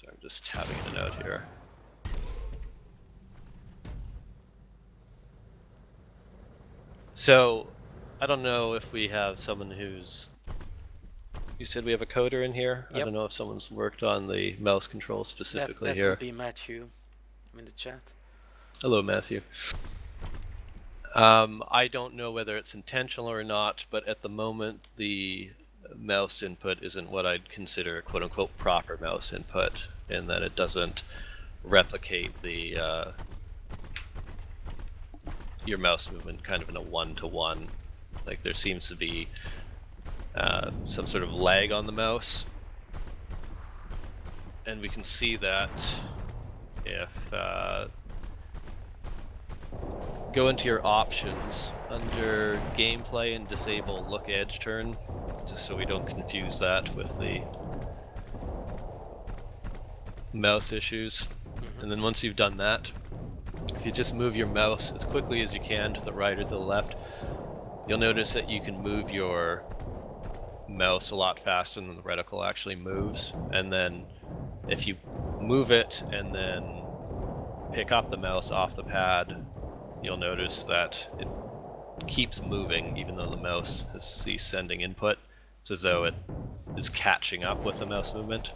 So I'm just tabbing in and out here. So, I don't know if we have someone who's... You said we have a coder in here? Yep. I don't know if someone's worked on the mouse control specifically That here. would be Matthew in the chat. Hello, Matthew. I don't know whether it's intentional or not, but at the moment the mouse input isn't what I'd consider quote-unquote proper mouse input, in that it doesn't replicate the your mouse movement kind of in a one-to-one. Like there seems to be some sort of lag on the mouse, and we can see that if go into your options under gameplay and disable look edge turn, just so we don't confuse that with the mouse issues. And then once you've done that, if you just move your mouse as quickly as you can to the right or to the left, you'll notice that you can move your mouse a lot faster than the reticle actually moves. And then if you move it and then pick up the mouse off the pad, you'll notice that it keeps moving even though the mouse has ceased sending input. It's as though it is catching up with the mouse movement.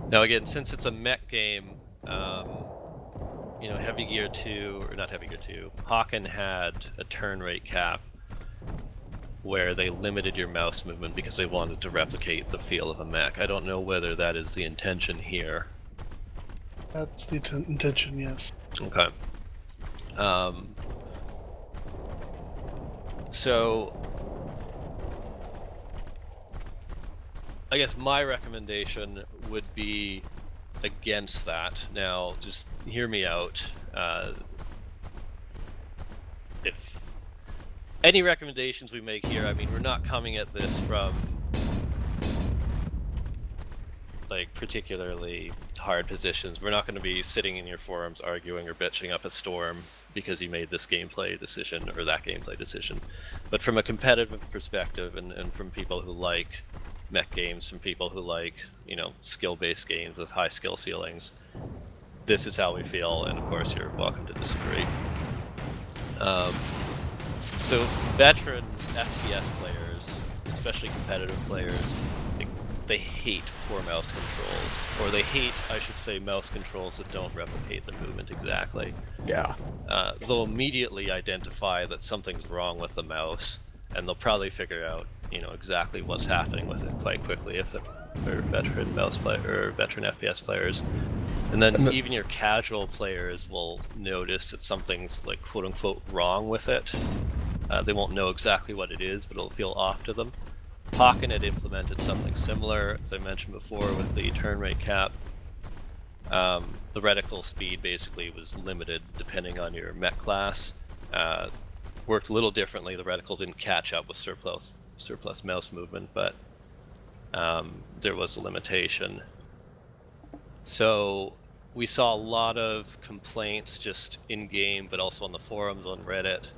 Now again, since it's a mech game, you know, Heavy Gear 2, or not Heavy Gear 2, Hawken had a turn rate cap where they limited your mouse movement because they wanted to replicate the feel of a mech. I don't know whether that is the intention here. That's the intention, yes. Okay. So, I guess my recommendation would be against that. Now, just hear me out. If any recommendations we make here, I mean, we're not coming at this from like particularly hard positions. We're not going to be sitting in your forums arguing or bitching up a storm because you made this gameplay decision or that gameplay decision. But from a competitive perspective, and from people who like mech games, from people who like, you know, skill-based games with high skill ceilings, this is how we feel, and of course you're welcome to disagree. So veteran FPS players, especially competitive players, they hate poor mouse controls, or they hate, I should say, mouse controls that don't replicate the movement exactly. Yeah. They'll immediately identify that something's wrong with the mouse, and they'll probably figure out, you know, exactly what's happening with it quite quickly if they're veteran mouse player or veteran FPS players. And then even your casual players will notice that something's like quote unquote wrong with it. They won't know exactly what it is, but it'll feel off to them. Hawken had implemented something similar, as I mentioned before, with the turn rate cap. The reticle speed basically was limited depending on your mech class. Worked a little differently. The reticle didn't catch up with surplus mouse movement, but there was a limitation. So we saw a lot of complaints just in-game, but also on the forums on Reddit.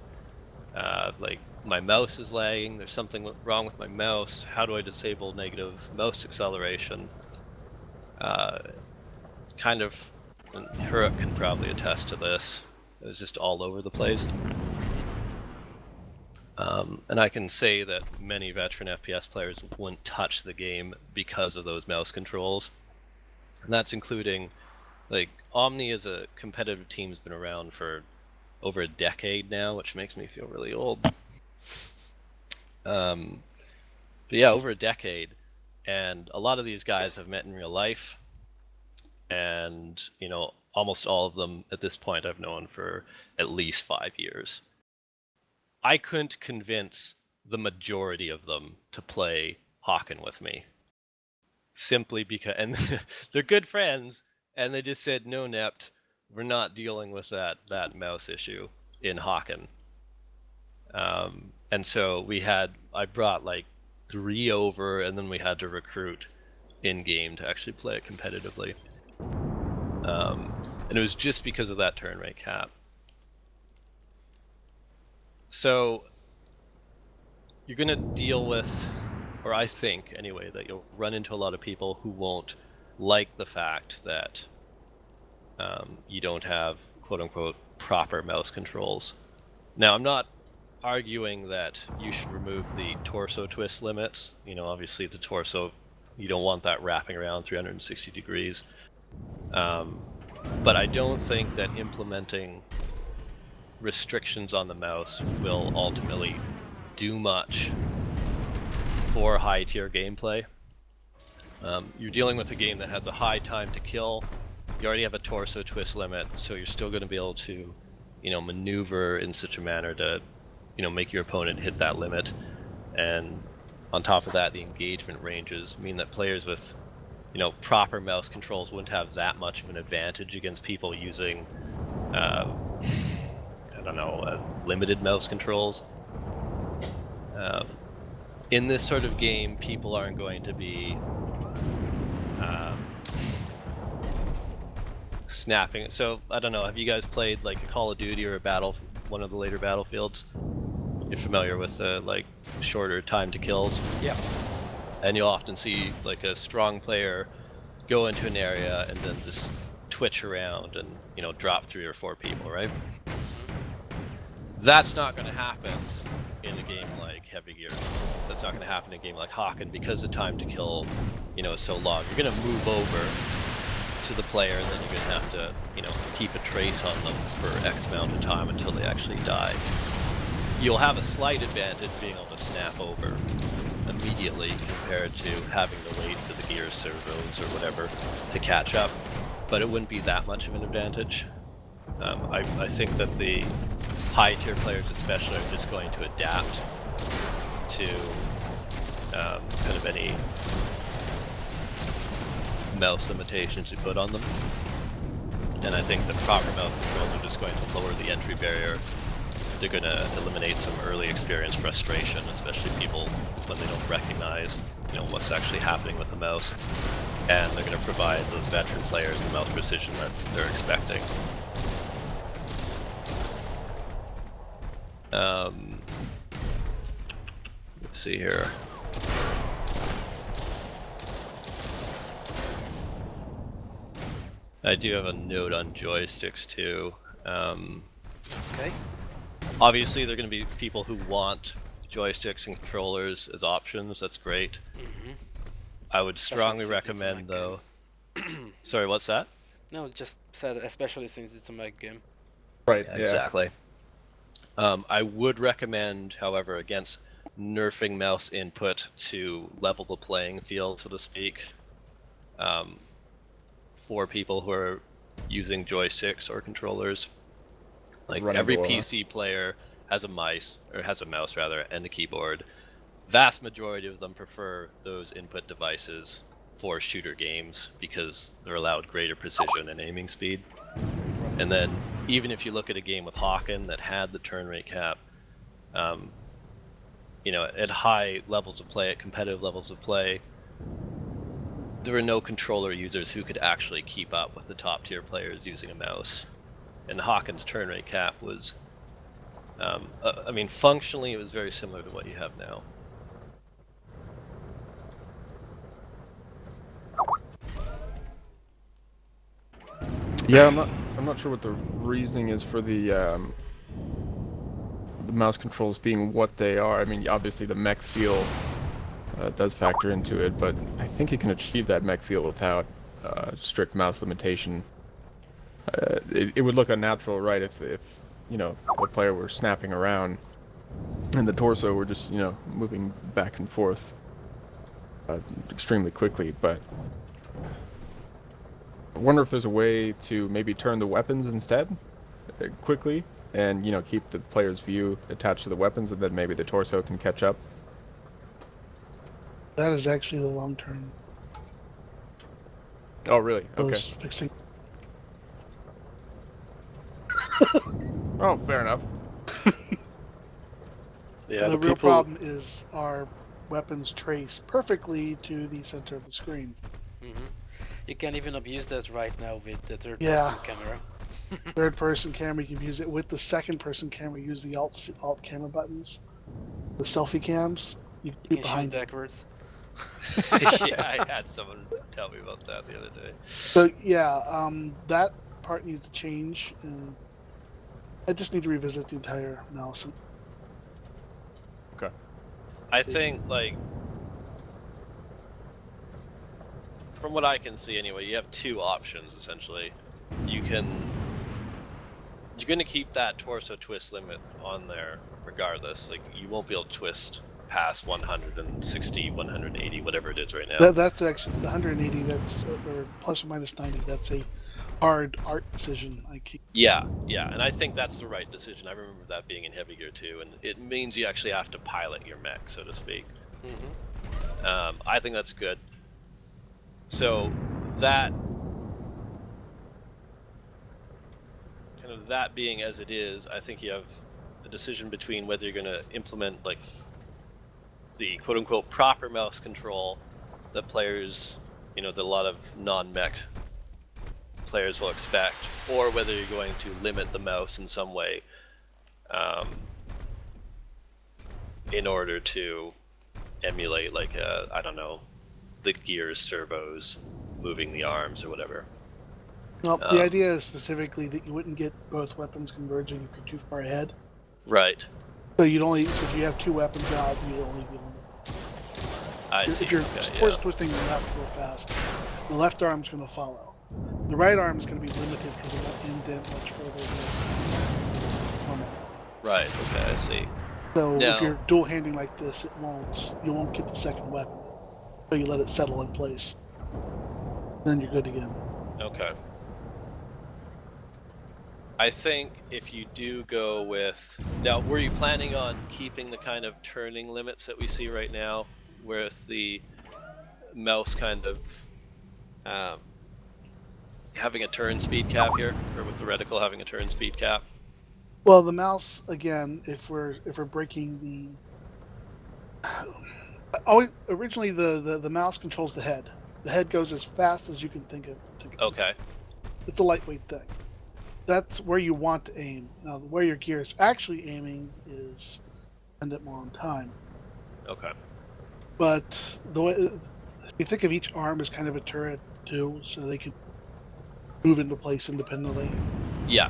Like, my mouse is lagging, there's something wrong with my mouse, how do I disable negative mouse acceleration? Kind of, and Huruk can probably attest to this, it was just all over the place. And I can say that many veteran FPS players wouldn't touch the game because of those mouse controls. And that's including, like, Omni as a competitive team has been around for over a decade now, which makes me feel really old. But yeah, over a decade, and a lot of these guys have met in real life, and, you know, almost all of them at this point I've known for at least 5 years. I couldn't convince the majority of them to play Hawken with me. Simply because, and they're good friends, and they just said, no, Nept, we're not dealing with that mouse issue in Hawken. And so I brought like 3 over, and then we had to recruit in-game to actually play it competitively. And it was just because of that turn rate cap. So you're going to deal with or I think anyway, that you'll run into a lot of people who won't like the fact that you don't have quote-unquote proper mouse controls. Now, I'm not arguing that you should remove the torso twist limits. You know, obviously the torso, you don't want that wrapping around 360 degrees. But I don't think that implementing restrictions on the mouse will ultimately do much for high-tier gameplay. You're dealing with a game that has a high time to kill. You already have a torso twist limit, so you're still going to be able to, you know, maneuver in such a manner to, you know, make your opponent hit that limit. And on top of that, the engagement ranges mean that players with, you know, proper mouse controls wouldn't have that much of an advantage against people using, I don't know, limited mouse controls. In this sort of game, people aren't going to be snapping. So I don't know. Have you guys played like a Call of Duty or one of the later Battlefields? You're familiar with the like shorter time to kills. Yeah. And you'll often see like a strong player go into an area and then just twitch around and, you know, drop 3 or 4 people, right? That's not going to happen in a game like Heavy Gear. That's not going to happen in a game like Hawken because the time to kill, you know, is so long. You're going to move over to the player and then you're going to have to, you know, keep a trace on them for X amount of time until they actually die. You'll have a slight advantage being able to snap over immediately compared to having to wait for the gear servos or whatever to catch up, but it wouldn't be that much of an advantage. I think that the high tier players especially are just going to adapt to kind of any mouse limitations you put on them, and I think the proper mouse controls are just going to lower the entry barrier. They're going to eliminate some early experience frustration, especially people when they don't recognize, you know, what's actually happening with the mouse, and they're going to provide those veteran players the mouse precision that they're expecting. Let's see here. I do have a note on joysticks too. Okay. Obviously, there are going to be people who want joysticks and controllers as options. That's great. Mm-hmm. I would Especially strongly since it's a recommend, Mac though. Sorry, what's that? No, just said especially since it's a Mac game. Right. Yeah, Yeah. exactly. I would recommend, however, against nerfing mouse input to level the playing field, so to speak, for people who are using joysticks or controllers. Like Running every Gola. PC player has a mouse rather, and a keyboard. Vast majority of them prefer those input devices for shooter games because they're allowed greater precision and aiming speed. And then even if you look at a game with Hawken that had the turn rate cap, you know, at high levels of play, at competitive levels of play, there were no controller users who could actually keep up with the top tier players using a mouse. And Hawken's turn rate cap was, I mean, functionally it was very similar to what you have now. Yeah, I'm not sure what the reasoning is for the mouse controls being what they are. I mean, obviously the mech feel does factor into it, but I think you can achieve that mech feel without strict mouse limitation. It would look unnatural, right, if you know, the player were snapping around and the torso were just, you know, moving back and forth extremely quickly. But I wonder if there's a way to maybe turn the weapons instead quickly and, you know, keep the player's view attached to the weapons, and then maybe the torso can catch up. That is actually the long term. Oh, really? Okay. Fixing. Oh, fair enough. Yeah, The real problem is our weapons trace perfectly to the center of the screen. Mm-hmm. You can even abuse that right now with the third-person Yeah. camera. Third person camera, you can use it with the second person camera. Use the alt camera buttons, the selfie cams. You You can can shoot behind it. backwards. Yeah, I had someone tell me about that the other day. So yeah, that part needs to change, and I just need to revisit the entire mouse. Okay. I think, like, from what I can see anyway, you have two options essentially. You're going to keep that torso twist limit on there regardless. Like, you won't be able to twist past 160, 180, whatever it is right now. That's actually the 180. That's or plus or minus 90. That's a hard art decision. I keep. Yeah, and I think that's the right decision. I remember that being in Heavy Gear too, and it means you actually have to pilot your mech, so to speak. I think that's good. So that kind of that being as it is, I think you have a decision between whether you're going to implement like the quote-unquote proper mouse control that players, that a lot of non-mech players will expect, or whether you're going to limit the mouse in some way in order to emulate, like, I don't know, the gears, servos, moving the arms, or whatever. Well, the idea is specifically that you wouldn't get both weapons converging if you're too far ahead. Right. So if you have two weapons out, you'd only be able See. If you're Okay, twisting, you have to go fast. The left arm's going to follow. The right arm is going to be limited because it won't indent much further than normal. Right. Okay, I see. So Now, if you're dual handing like this, you won't get the second weapon. So you let it settle in place. Then you're good again. Okay. I think if you do go with... Now, were you planning on keeping the kind of turning limits that we see right now, with the mouse kind of having a turn speed cap here, or with the reticle having a turn speed cap? Well, the mouse, again, if we're breaking originally the mouse controls the head. The head goes as fast as you can think of. Okay. It's a lightweight thing. That's where you want to aim. Now, where your gear is actually aiming is dependent more on time. Okay. But the way you think of each arm as kind of a turret too, so they can move into place independently. Yeah.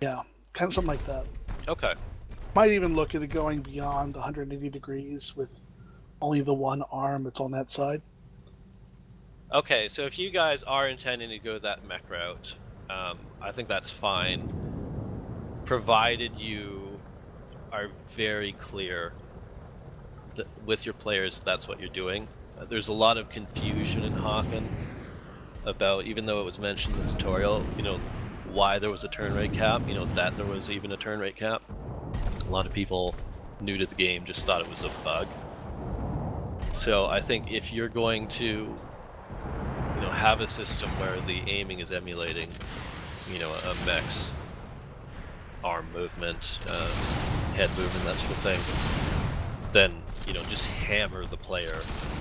Yeah, kind of something like that. Okay. Might even look at it going beyond 180 degrees with only the one arm that's on that side. Okay, so if you guys are intending to go that mech route, I think that's fine, provided you are very clear with your players that's what you're doing. There's a lot of confusion in Hawken about, even though it was mentioned in the tutorial, why there was a turn rate cap, that there was even a turn rate cap. A lot of people new to the game just thought it was a bug. So I think if you're going to have a system where the aiming is emulating, a mech's arm movement, head movement, that sort of thing, then, just hammer the player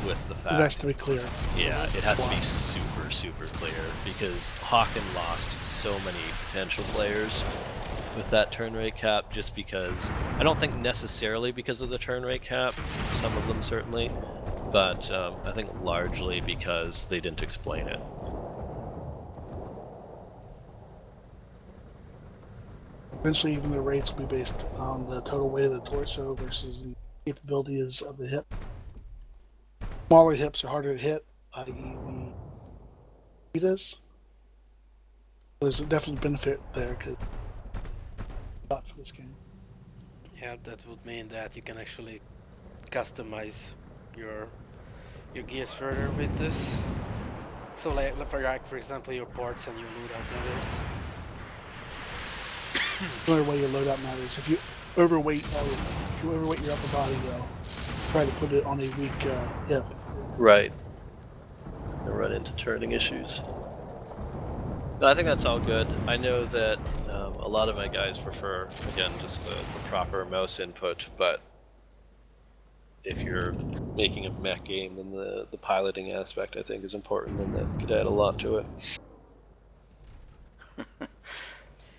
with the fact. It has to be clear. Yeah, it has to be super, super clear, because Hawken lost so many potential players with that turn rate cap, just because, I don't think necessarily because of the turn rate cap, some of them certainly, but I think largely because they didn't explain it. Eventually, even the rates will be based on the total weight of the torso versus the capabilities of the hip. Smaller hips are harder to hit, i.e. the Cheetahs. There's a definite benefit there because not for this game. Yeah, that would mean that you can actually customize your gears further with this. So for example, your ports and your loadout matters. Another way your loadout matters. If you overweight your upper body, though, try to put it on a weak hip. Right. It's going to run into turning issues. No, I think that's all good. I know that a lot of my guys prefer, again, just the proper mouse input, but if you're making a mech game, then the piloting aspect, I think, is important, and that could add a lot to it.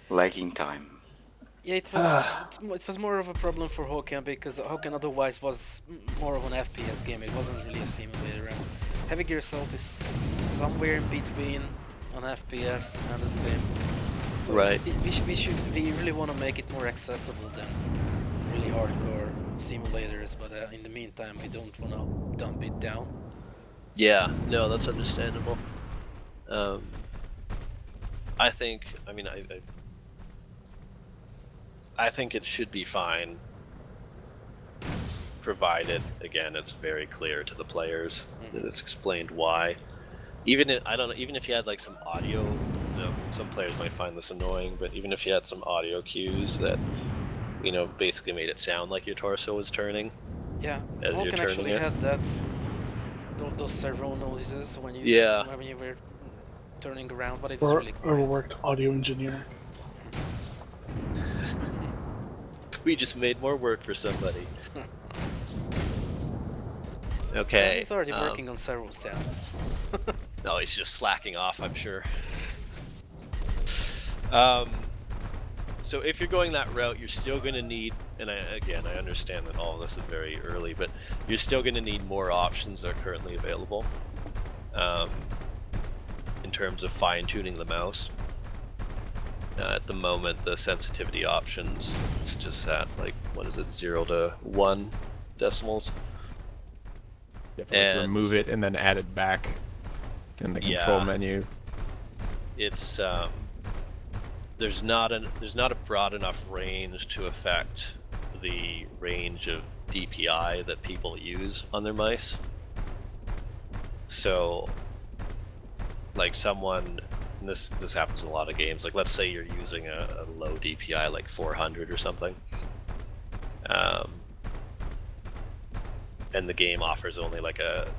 Lagging time. Yeah, Ah, it was more of a problem for Hokan because Hokan otherwise was more of an FPS game. It wasn't really a simulator. And Heavy Gear Assault is somewhere in between an FPS and a sim. So Right. we really want to make it more accessible than really hardcore simulators. But in the meantime, we don't want to dump it down. Yeah, no, that's understandable. I think, I mean, I think it should be fine, provided, again, it's very clear to the players that it's explained why. I don't know, even if you had like some audio, you know, some players might find this annoying, but even if you had some audio cues that, you know, basically made it sound like your torso was turning. Yeah, As you're Hokan turning actually it. had that. Those servo noises when Yeah. when you were turning around, but it was or really quiet. overworked audio engineer. We just made more work for somebody. Yeah, Okay. he's already working on servo sounds. No, he's just slacking off, I'm sure. So if you're going that route, you're still going to need, and again, I understand that all of this is very early, but you're still going to need more options that are currently available in terms of fine-tuning the mouse. At the moment, the sensitivity options, it's just at like, what is it, 0 to 1 decimals. You have to like, And- remove it and then add it back in the control Yeah. menu. It's there's not a broad enough range to affect the range of DPI that people use on their mice. So, like someone, and this happens in a lot of games. Like, let's say you're using a low DPI, like 400 or something, and the game offers only like a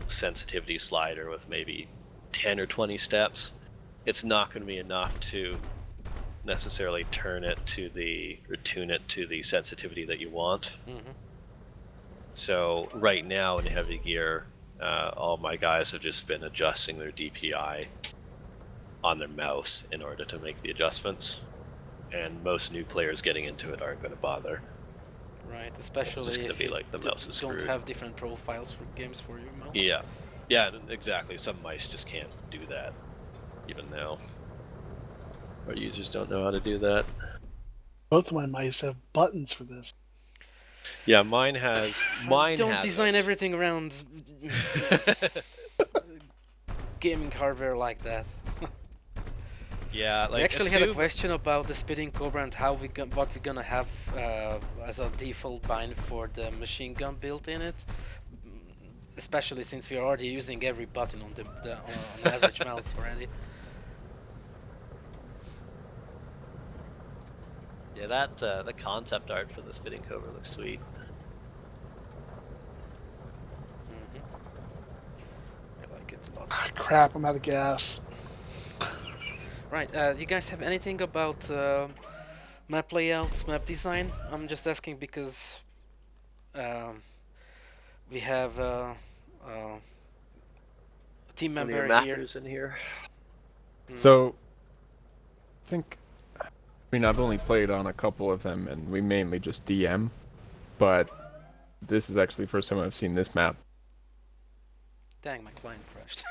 sensitivity slider with maybe 10 or 20 steps. It's not going to be enough to necessarily tune it to the sensitivity that you want. So right now in Heavy Gear, all my guys have just been adjusting their DPI on their mouse in order to make the adjustments, and most new players getting into it aren't going to bother. Right, especially just gonna if be you like the mouse is don't screwed. have different profiles for games for your mouse. Yeah, exactly. Some mice just can't do that even now. Our users don't know how to do that. Both of my mice have buttons for this. Yeah, mine has. Don't design everything around gaming hardware like that. Yeah, like We actually had a question about the Spitting Cobra and what we're gonna have as a default bind for the machine gun built in it. Especially since we're already using every button on the on an average mouse already. Yeah, that the concept art for the Spitting Cobra looks sweet. I like it a lot. Ah, crap, I'm out of gas. Right, you guys have anything about map layouts, map design? I'm just asking because we have a team One of your member here. mappers in here. So, I think, I mean, I've only played on a couple of them, and we mainly just DM, but this is actually the first time I've seen this map. Dang, my client crashed.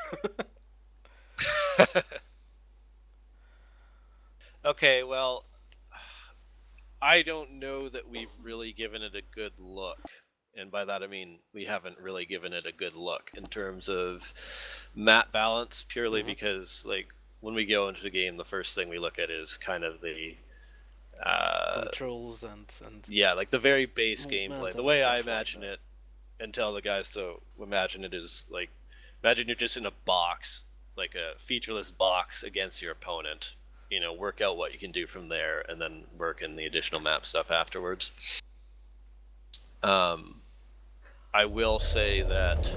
Okay, well, I don't know that we've really given it a good look. And by that I mean we haven't really given it a good look in terms of map balance, purely because, like, when we go into the game, the first thing we look at is kind of the Controls and yeah, like the very base movement gameplay. The and way stuff I like imagine that. it, and tell the guys to imagine it is like, imagine you're just in a box, like a featureless box against your opponent. You know, work out what you can do from there, and then work in the additional map stuff afterwards. I will say that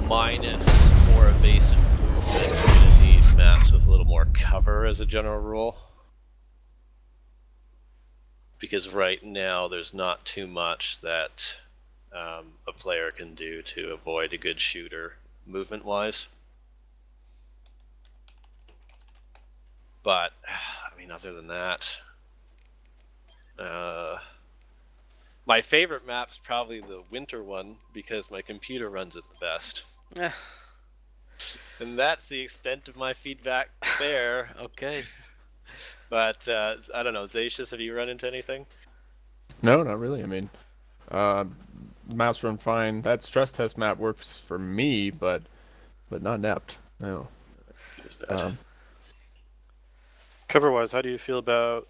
minus more evasive movement, you're gonna need maps with a little more cover as a general rule. Because right now there's not too much that a player can do to avoid a good shooter movement-wise. But I mean, mean, other than that, my favorite map's probably the winter one because my computer runs it the best. Eh, And that's the extent of my feedback there. okay. But I don't know, Zacius, have you run into anything? No, not really. I mean, maps run fine. That stress test map works for me, but not Nept. No. Cover-wise, how do you feel about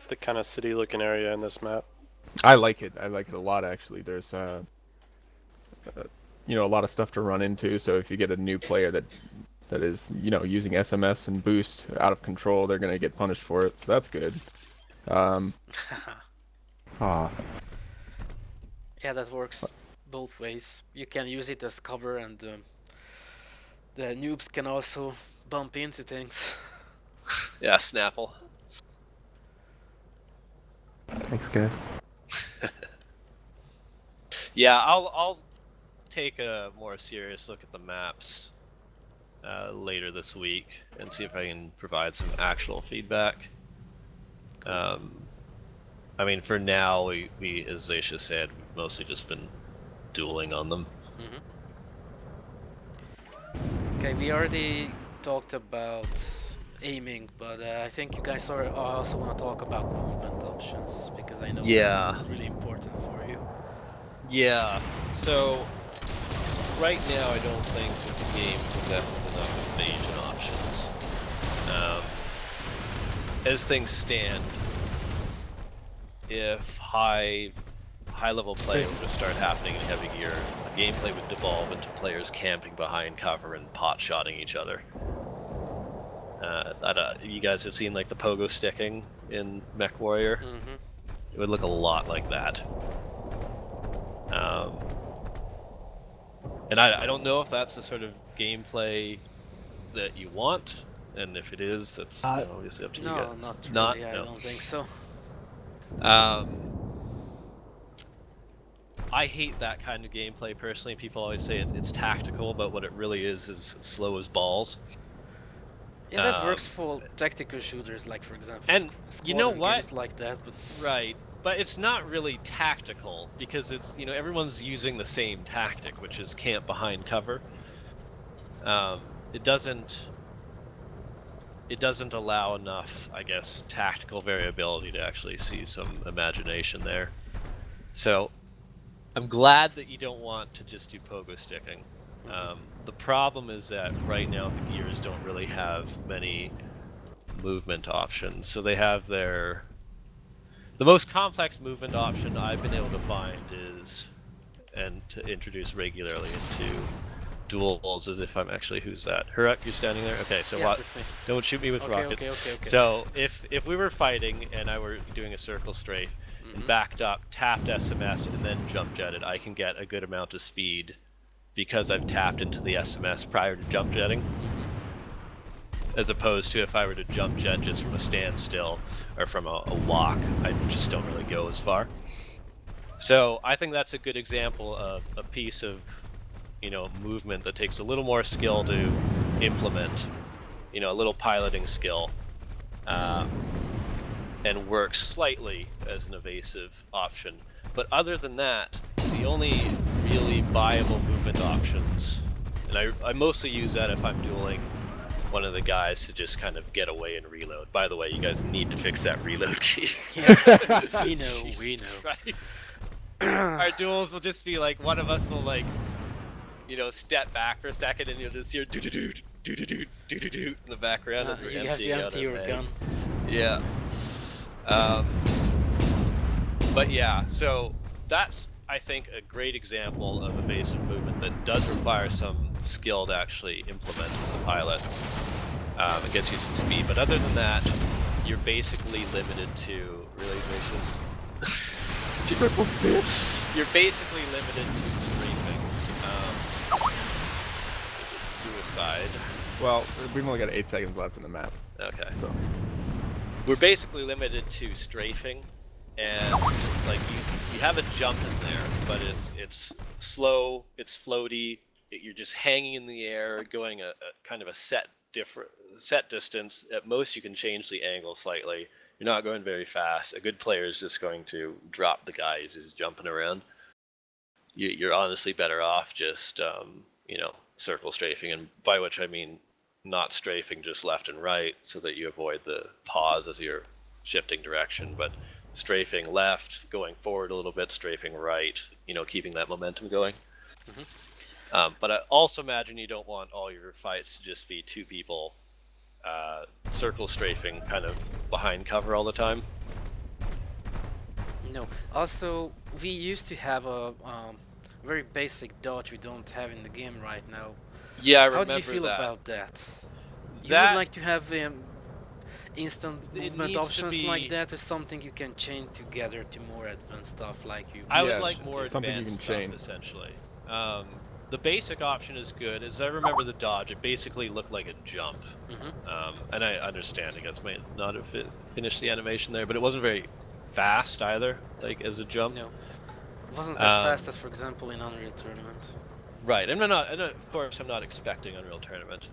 the kind of city-looking area in this map? I like it. I like it a lot, actually. There's you know, a lot of stuff to run into. So if you get a new player that is, you know, using SMS and boost out of control, they're gonna get punished for it. So that's good. Yeah, that works both ways. You can use it as cover, and the noobs can also bump into things. Yeah, Snapple. Thanks, guys. Yeah, I'll take a more serious look at the maps later this week and see if I can provide some actual feedback. I mean, for now, we as Zacia said, we've mostly just been dueling on them. Okay, we already talked about aiming, but I think you guys also want to talk about movement options, because I know Yeah. that's really important for you. Yeah, so right now I don't think that the game possesses enough evasion options. As things stand, if high level play were to start happening in heavy gear, the gameplay would devolve into players camping behind cover and pot-shotting each other. You guys have seen like the pogo sticking in Mech Warrior? It would look a lot like that. And I don't know if that's the sort of gameplay that you want, and if it is, that's obviously up to you No, guys. not really. I No. don't think so. I hate that kind of gameplay personally. People always say it's tactical, but what it really is slow as balls. Yeah, that works for tactical shooters, like for example. And you know squad what? games like that, but Right, but it's not really tactical because it's, you know, everyone's using the same tactic, which is camp behind cover. It doesn't allow enough, I guess, tactical variability to actually see some imagination there. So I'm glad that you don't want to just do pogo sticking. The problem is that right now the gears don't really have many movement options. So they have the most complex movement option I've been able to find is, and to introduce regularly into duels, as if I'm actually, who's that? Hurek, you're standing there? Okay, so yes, it's me. don't shoot me with rockets. Okay. So if we were fighting and I were doing a circle strafe and backed up, tapped SMS, and then jump jetted, I can get a good amount of speed because I've tapped into the SMS prior to jump jetting. As opposed to if I were to jump jet just from a standstill or from a walk, I just don't really go as far. So I think that's a good example of a piece of, you know, movement that takes a little more skill to implement, you know, a little piloting skill, and works slightly as an evasive option. But other than that, the only really viable movement options, and I mostly use that if I'm dueling one of the guys to just kind of get away and reload. By the way, you guys need to fix that reload key. Yeah, we know. Jesus Christ. Our duels will just be like, one of us will, like, you know, step back for a second and you'll just hear do-do-do, do-do-do, do-do-do in the background as we're You have to emptying out empty a your mag. gun. Yeah. But yeah, so that's, I think, a great example of evasive movement that does require some skill to actually implement as a pilot. It gets you some speed, but other than that, you're basically limited to really gracious. You're basically limited to strafing. Suicide. Well, we've only got 8 seconds left in the map. Okay. So We're basically limited to strafing, and like you have a jump in there, but it's slow, it's floaty. You're just hanging in the air, going a kind of a set different set distance. At most, you can change the angle slightly. You're not going very fast. A good player is just going to drop the guy as he's jumping around. You're honestly better off just, circle strafing, and by which I mean not strafing just left and right so that you avoid the pause as you're shifting direction, but strafing left, going forward a little bit, strafing right, keeping that momentum going. But I also imagine you don't want all your fights to just be two people circle strafing kind of behind cover all the time. No. Also, we used to have a very basic dodge we don't have in the game right now. Yeah, I How remember do you feel that. about that? You That- would like to have instant It movement needs to options be- like that, or something you can chain together to more advanced stuff like you. I Yeah, would like more something you advanced can chain. stuff, essentially. The basic option is good. As I remember the dodge, it basically looked like a jump. And I understand, I guess, might not have finished the animation there, but it wasn't very fast either, like as a jump. No, it wasn't as fast as, for example, in Unreal Tournament. Right, and of course I'm not expecting Unreal Tournament,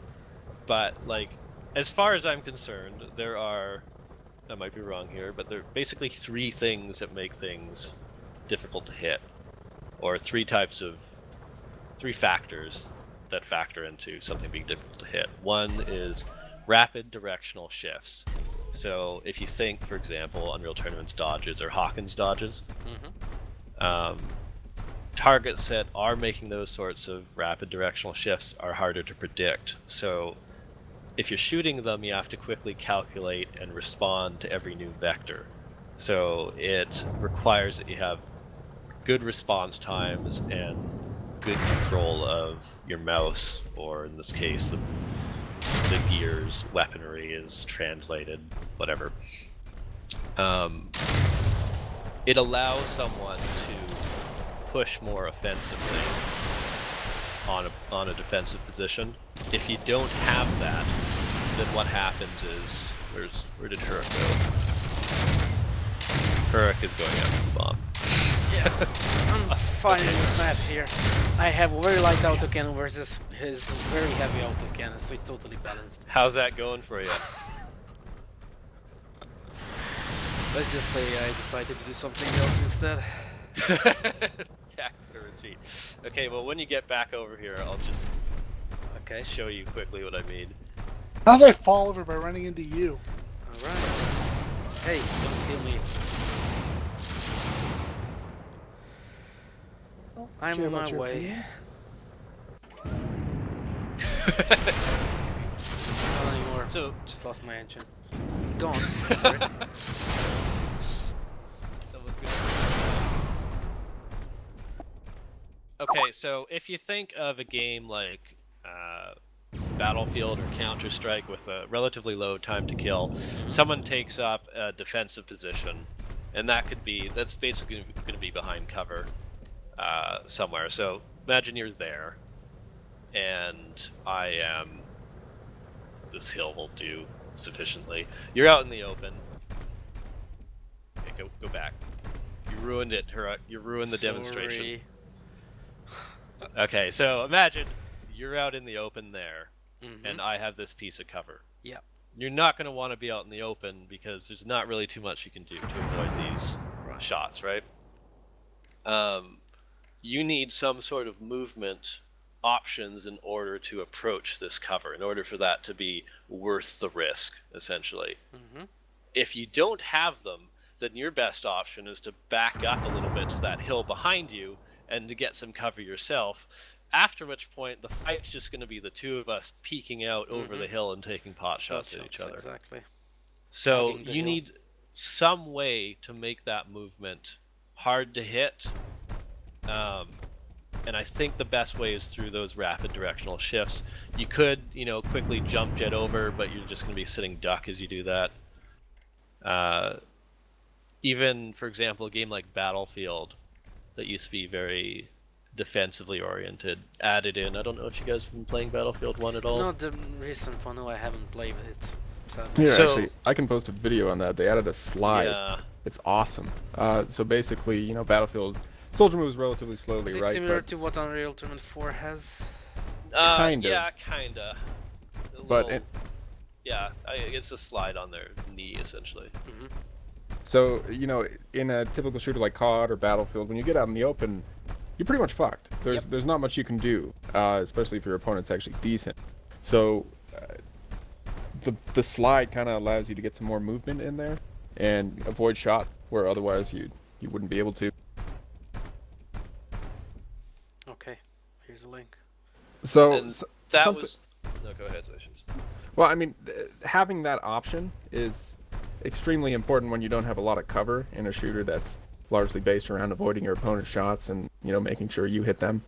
but like, as far as I'm concerned, there are, I might be wrong here, but there are basically three things that make things difficult to hit, or three factors that factor into something being difficult to hit. One is rapid directional shifts. So if you think, for example, Unreal Tournament's dodges or Hawkins dodges, targets that are making those sorts of rapid directional shifts are harder to predict. So if you're shooting them, you have to quickly calculate and respond to every new vector. So it requires that you have good response times and good control of your mouse, or in this case, the gears, weaponry is translated, whatever. It allows someone to push more offensively on a defensive position. If you don't have that, then what happens is, where did Hurrik go? Hurrik is going after the bomb. Yeah, I'm fine with math here. I have a very light autocannon versus his very heavy autocannon, so it's totally balanced. How's that going for you? Let's just say I decided to do something else instead. Tactical retreat. Okay, well, when you get back over here, I'll just show you quickly what I mean. How did I fall over by running into you? Alright. Hey, don't kill me. I'm Care on about my your way. opinion? Not anymore. So, Just lost my engine. Go on. Sorry. someone's gonna... Okay, so if you think of a game like Battlefield or Counter-Strike with a relatively low time to kill, someone takes up a defensive position, and that's basically going to be behind cover somewhere. So imagine you're there, and this hill will do sufficiently. You're out in the open. Okay, go back. You ruined it, Hurrik. You ruined the demonstration. Sorry. Okay, so imagine you're out in the open there, Mhm. and I have this piece of cover. Yep. You're not going to want to be out in the open because there's not really too much you can do to avoid these Right. shots, right? You need some sort of movement options in order to approach this cover, in order for that to be worth the risk, essentially. Mhm. If you don't have them, then your best option is to back up a little bit to that hill behind you and to get some cover yourself, after which point the fight's just going to be the two of us peeking out over the hill and taking pot shots at each other. Exactly. So Hugging the you hill. need some way to make that movement hard to hit, and I think the best way is through those rapid directional shifts. You could, quickly jump jet over, but you're just going to be sitting duck as you do that. Even, for example, a game like Battlefield that used to be very defensively oriented added in. I don't know if you guys have been playing Battlefield 1 at all. Not the recent one. No, I haven't played with it. So. Here, So- actually, I can post a video on that. They added a slide. Yeah. It's awesome. So basically, Battlefield soldier moves relatively slowly, Is it right? similar But to what Unreal Tournament 4 has? Kind of. Yeah, kinda. But little, yeah, it's a slide on their knee essentially. Hmm. so, you know, in a typical shooter like COD or Battlefield, when you get out in the open, you're pretty much fucked. There's not much you can do, especially if your opponent's actually decent. So the slide kind of allows you to get some more movement in there and avoid shot where otherwise you wouldn't be able to. Okay, here's a link. So And that something- was. No, go ahead, Zoshins. Well, I mean, having that option is extremely important when you don't have a lot of cover in a shooter that's largely based around avoiding your opponent's shots and, you know, making sure you hit them.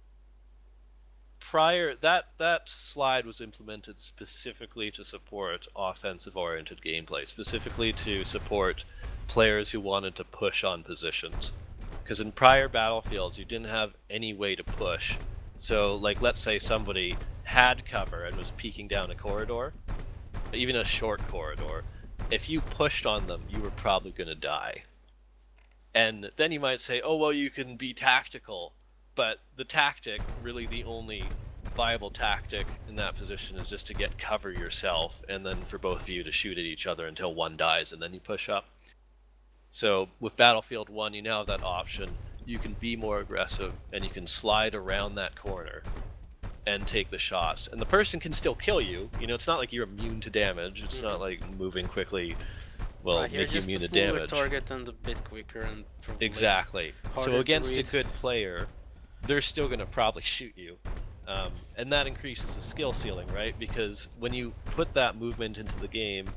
Prior that slide was implemented specifically to support offensive-oriented gameplay, specifically to support players who wanted to push on positions. Because in prior battlefields, you didn't have any way to push. So, like, let's say somebody had cover and was peeking down a corridor, even a short corridor. If you pushed on them, you were probably going to die. And then you might say, oh, well, you can be tactical. But the tactic, really the only viable tactic in that position is just to get cover yourself, and then for both of you to shoot at each other until one dies, and then you push up. So with Battlefield 1, you now have that option. You can be more aggressive, and you can slide around that corner and take the shots. And the person can still kill you. You know, it's not like you're immune to damage. It's not like moving quickly will Right, you're make you just immune a to smaller damage. target and a bit quicker and probably Exactly. harder So to against a read. good player, they're still going to probably shoot you. And that increases the skill ceiling, right? Because when you put that movement into the game,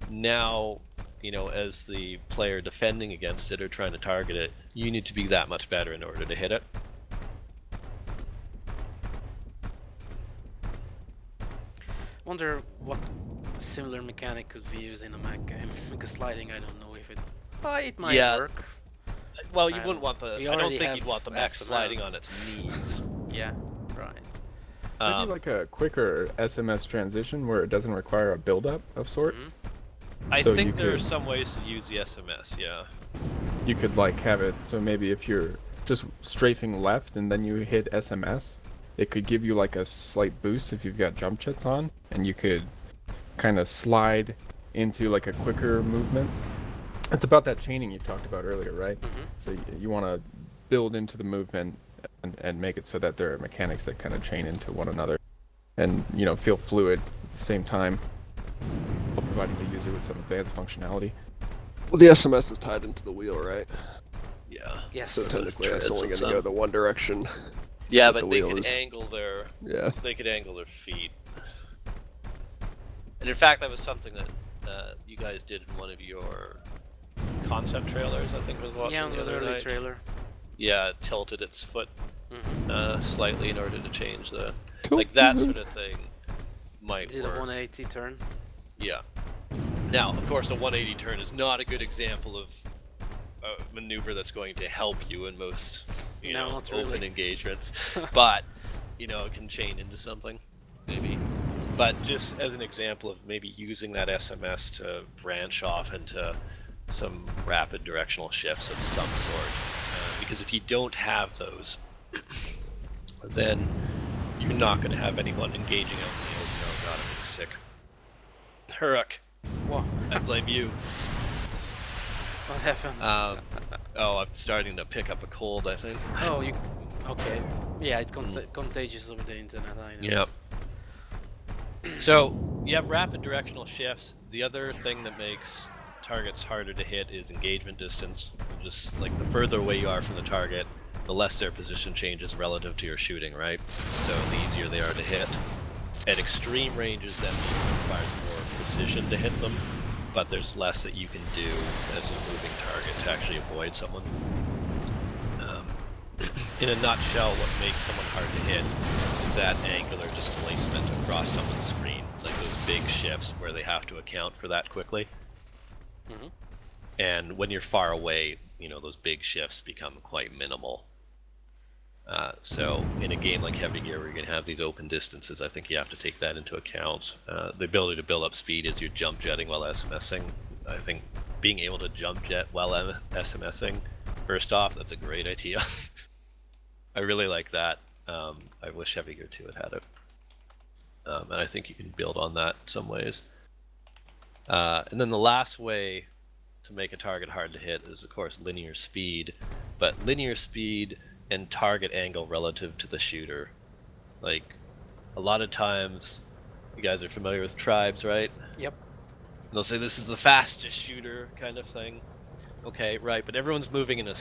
now, you know, as the player defending against it or trying to target it, you need to be that much better in order to hit it. Wonder what similar mechanic could be used in a Mac game. Because sliding, I don't know if it. It might Yeah. work. Well, you Um, wouldn't want the. we I don't already think have you'd want the mech SMS. sliding on its knees. Yeah, right. Maybe like a quicker SMS transition where it doesn't require a build-up of sorts. I So think you there are could- some ways to use the SMS, yeah. You could like have it so maybe if you're just strafing left and then you hit SMS, it could give you like a slight boost if you've got jump jets on, and you could kind of slide into like a quicker movement. It's about that chaining you talked about earlier, right? So you want to build into the movement and make it so that there are mechanics that kind of chain into one another and, you know, feel fluid at the same time, while providing the user with some advanced functionality. Well, the SMS is tied into the wheel, right? Yeah. Yes. So technically, that's treads only and going to go some. the one direction. Yeah, But but the they wheel could is- angle their Yeah. feet. And in fact, that was something that you guys did in one of your concept trailers, I think I was watching Yeah, on the the other early night. trailer. Yeah, it tilted its foot slightly in order to change the Tilt like that movement. sort of thing might Did a work. 180 turn. Yeah. Now, of course, a 180 turn is not a good example of a maneuver that's going to help you in most, you No, know, not open really. engagements. But, you know, it can chain into something, maybe. But just as an example of maybe using that SMS to branch off into some rapid directional shifts of some sort. Because if you don't have those, then you're not going to have anyone engaging out in the open. Oh god, I'm getting sick. Huruk, What? I blame you. What happened? I'm starting to pick up a cold, I think. Oh, you. Okay. Yeah, it contagious over the internet. I know. Yep. So, you have rapid directional shifts. The other thing that makes targets harder to hit is engagement distance. Just like the further away you are from the target, the less their position changes relative to your shooting, right? So the easier they are to hit. At extreme ranges, that means it requires more precision to hit them, but there's less that you can do as a moving target to actually avoid someone. In a nutshell, what makes someone hard to hit is that angular displacement across someone's screen, like those big shifts where they have to account for that quickly. And when you're far away, you know, those big shifts become quite minimal. So in a game like Heavy Gear, where you're going to have these open distances, I think you have to take that into account. The ability to build up speed as you're jump jetting while SMSing. I think being able to jump jet while SMSing, first off, that's a great idea. I really like that. I wish Heavy Gear 2 had had it. and I think you can build on that in some ways. And then the last way to make a target hard to hit is, of course, linear speed, but linear speed and target angle relative to the shooter. Like, a lot of times, you guys are familiar with tribes, right? Yep. They'll say this is the fastest shooter kind of thing. Okay, right, but everyone's moving in a,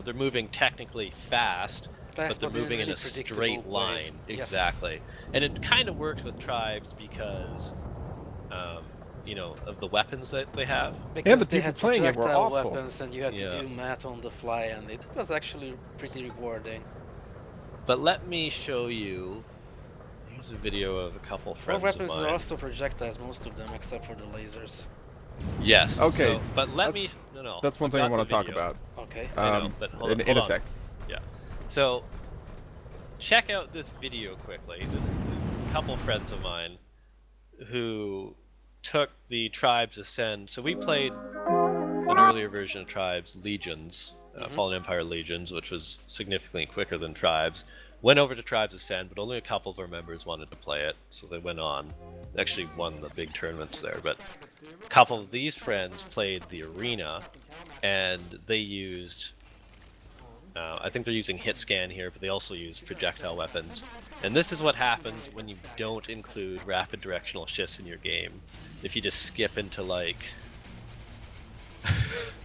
they're moving technically fast, but they're moving in a straight line. Yes. Exactly. And it kind of works with tribes because, of the weapons that they have. Because the they people had playing it were projectile awful. weapons and you had to Yeah. do math on the fly, and it was actually pretty rewarding. But let me show you. Here's a video of a couple All friends weapons of are mine. also projectiles, most of them, except for the lasers. Yes. Okay, So, but let me. No. That's one I've thing I got want the to talk video. about. Okay. I know, but hold in a on. sec. Yeah. So, check out this video quickly. This is a couple friends of mine who took the Tribes Ascend. So we played an earlier version of Tribes, Legions, Fallen Empire Legions, which was significantly quicker than Tribes. Went over to Tribes Ascend, but only a couple of our members wanted to play it, so they went on. They actually won the big tournaments there, but a couple of these friends played the Arena, and they used... I think they're using hit scan here, but they also use projectile weapons. And this is what happens when you don't include rapid directional shifts in your game. If you just skip into, like...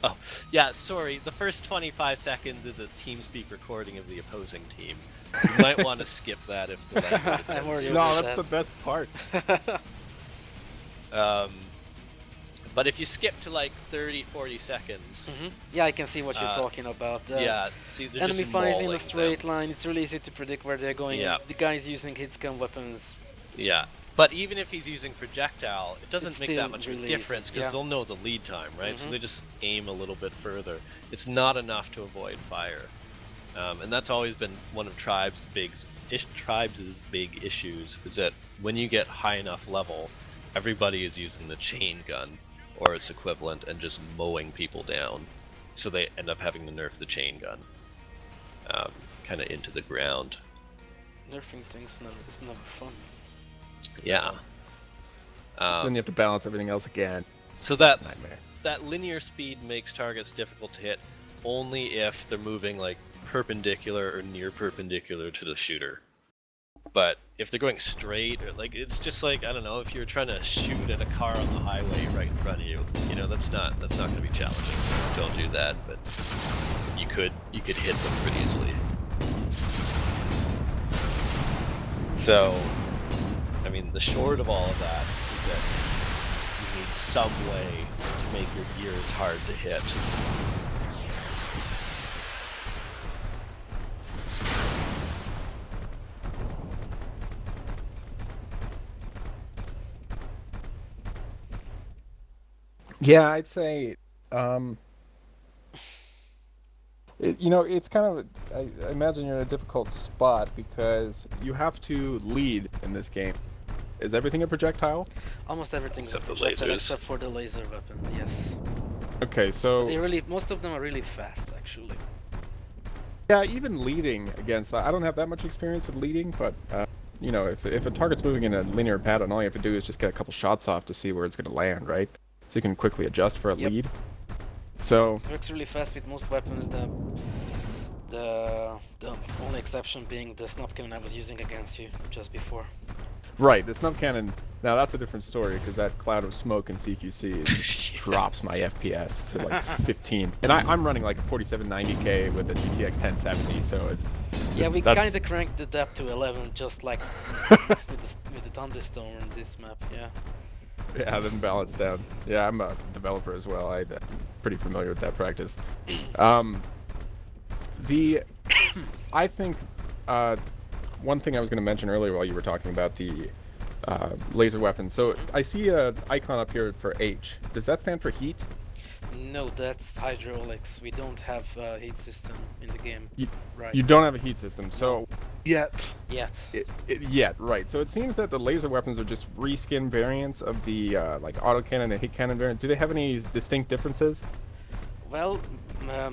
oh, yeah, sorry, the first 25 seconds is a TeamSpeak recording of the opposing team. You might want to skip that if the language I'm already No, over that's that. the best part. But if you skip to like 30-40 seconds, Yeah, I can see what you're talking about. yeah, see, they're Enemy just finds in mauling a straight them. line. It's really easy to predict where they're going. Yeah. The guy's using hit scan weapons. Yeah, but even if he's using projectile, it doesn't It's make still that much of really a difference easy, because yeah. they'll know the lead time, right? So they just aim a little bit further. It's not enough to avoid fire, and that's always been one of Tribes' big issues is that when you get high enough level, everybody is using the chain gun or its equivalent and just mowing people down. So they end up having to nerf the chain gun, kind of into the ground. Nerfing things is never fun. Yeah. Then you have to balance everything else again. So that Nightmare. that linear speed makes targets difficult to hit only if they're moving like perpendicular or near perpendicular to the shooter. But if they're going straight, or like it's just like, I don't know, if you're trying to shoot at a car on the highway right in front of you, that's not going to be challenging. Don't do that, but you could hit them pretty easily. So, I mean, the short of all of that is that you need some way to make your gears hard to hit. Yeah, I'd say, it's kind of, I imagine you're in a difficult spot because you have to lead in this game. Is everything a projectile? Almost everything's Except the projectile lasers. except for the laser weapon. Yes. Okay, so Most of them are really fast, actually. yeah, even leading against, I don't have that much experience with leading, but if a target's moving in a linear pattern, all you have to do is just get a couple shots off to see where it's going to land, right? So you can quickly adjust for a Yep. lead. So It works really fast with most weapons. The only exception being the snub cannon I was using against you just before. right, the snub cannon. Now that's a different story because that cloud of smoke in CQC just drops my FPS to like 15, and I'm running like a 4790K with a GTX 1070, so it's Yeah, we that's- kind of cranked the depth to 11, just like with the thunderstorm in this map. Yeah. Yeah, then balance down. Yeah, I'm a developer as well. I'm pretty familiar with that practice. I think one thing I was going to mention earlier while you were talking about the laser weapon. So I see an icon up here for H. Does that stand for heat? No, that's hydraulics. We don't have a heat system in the game. Right. You don't have a heat system, so Yet. Yet. yet, right? So it seems that the laser weapons are just reskin variants of the like autocannon and hit cannon variant. Do they have any distinct differences? Well,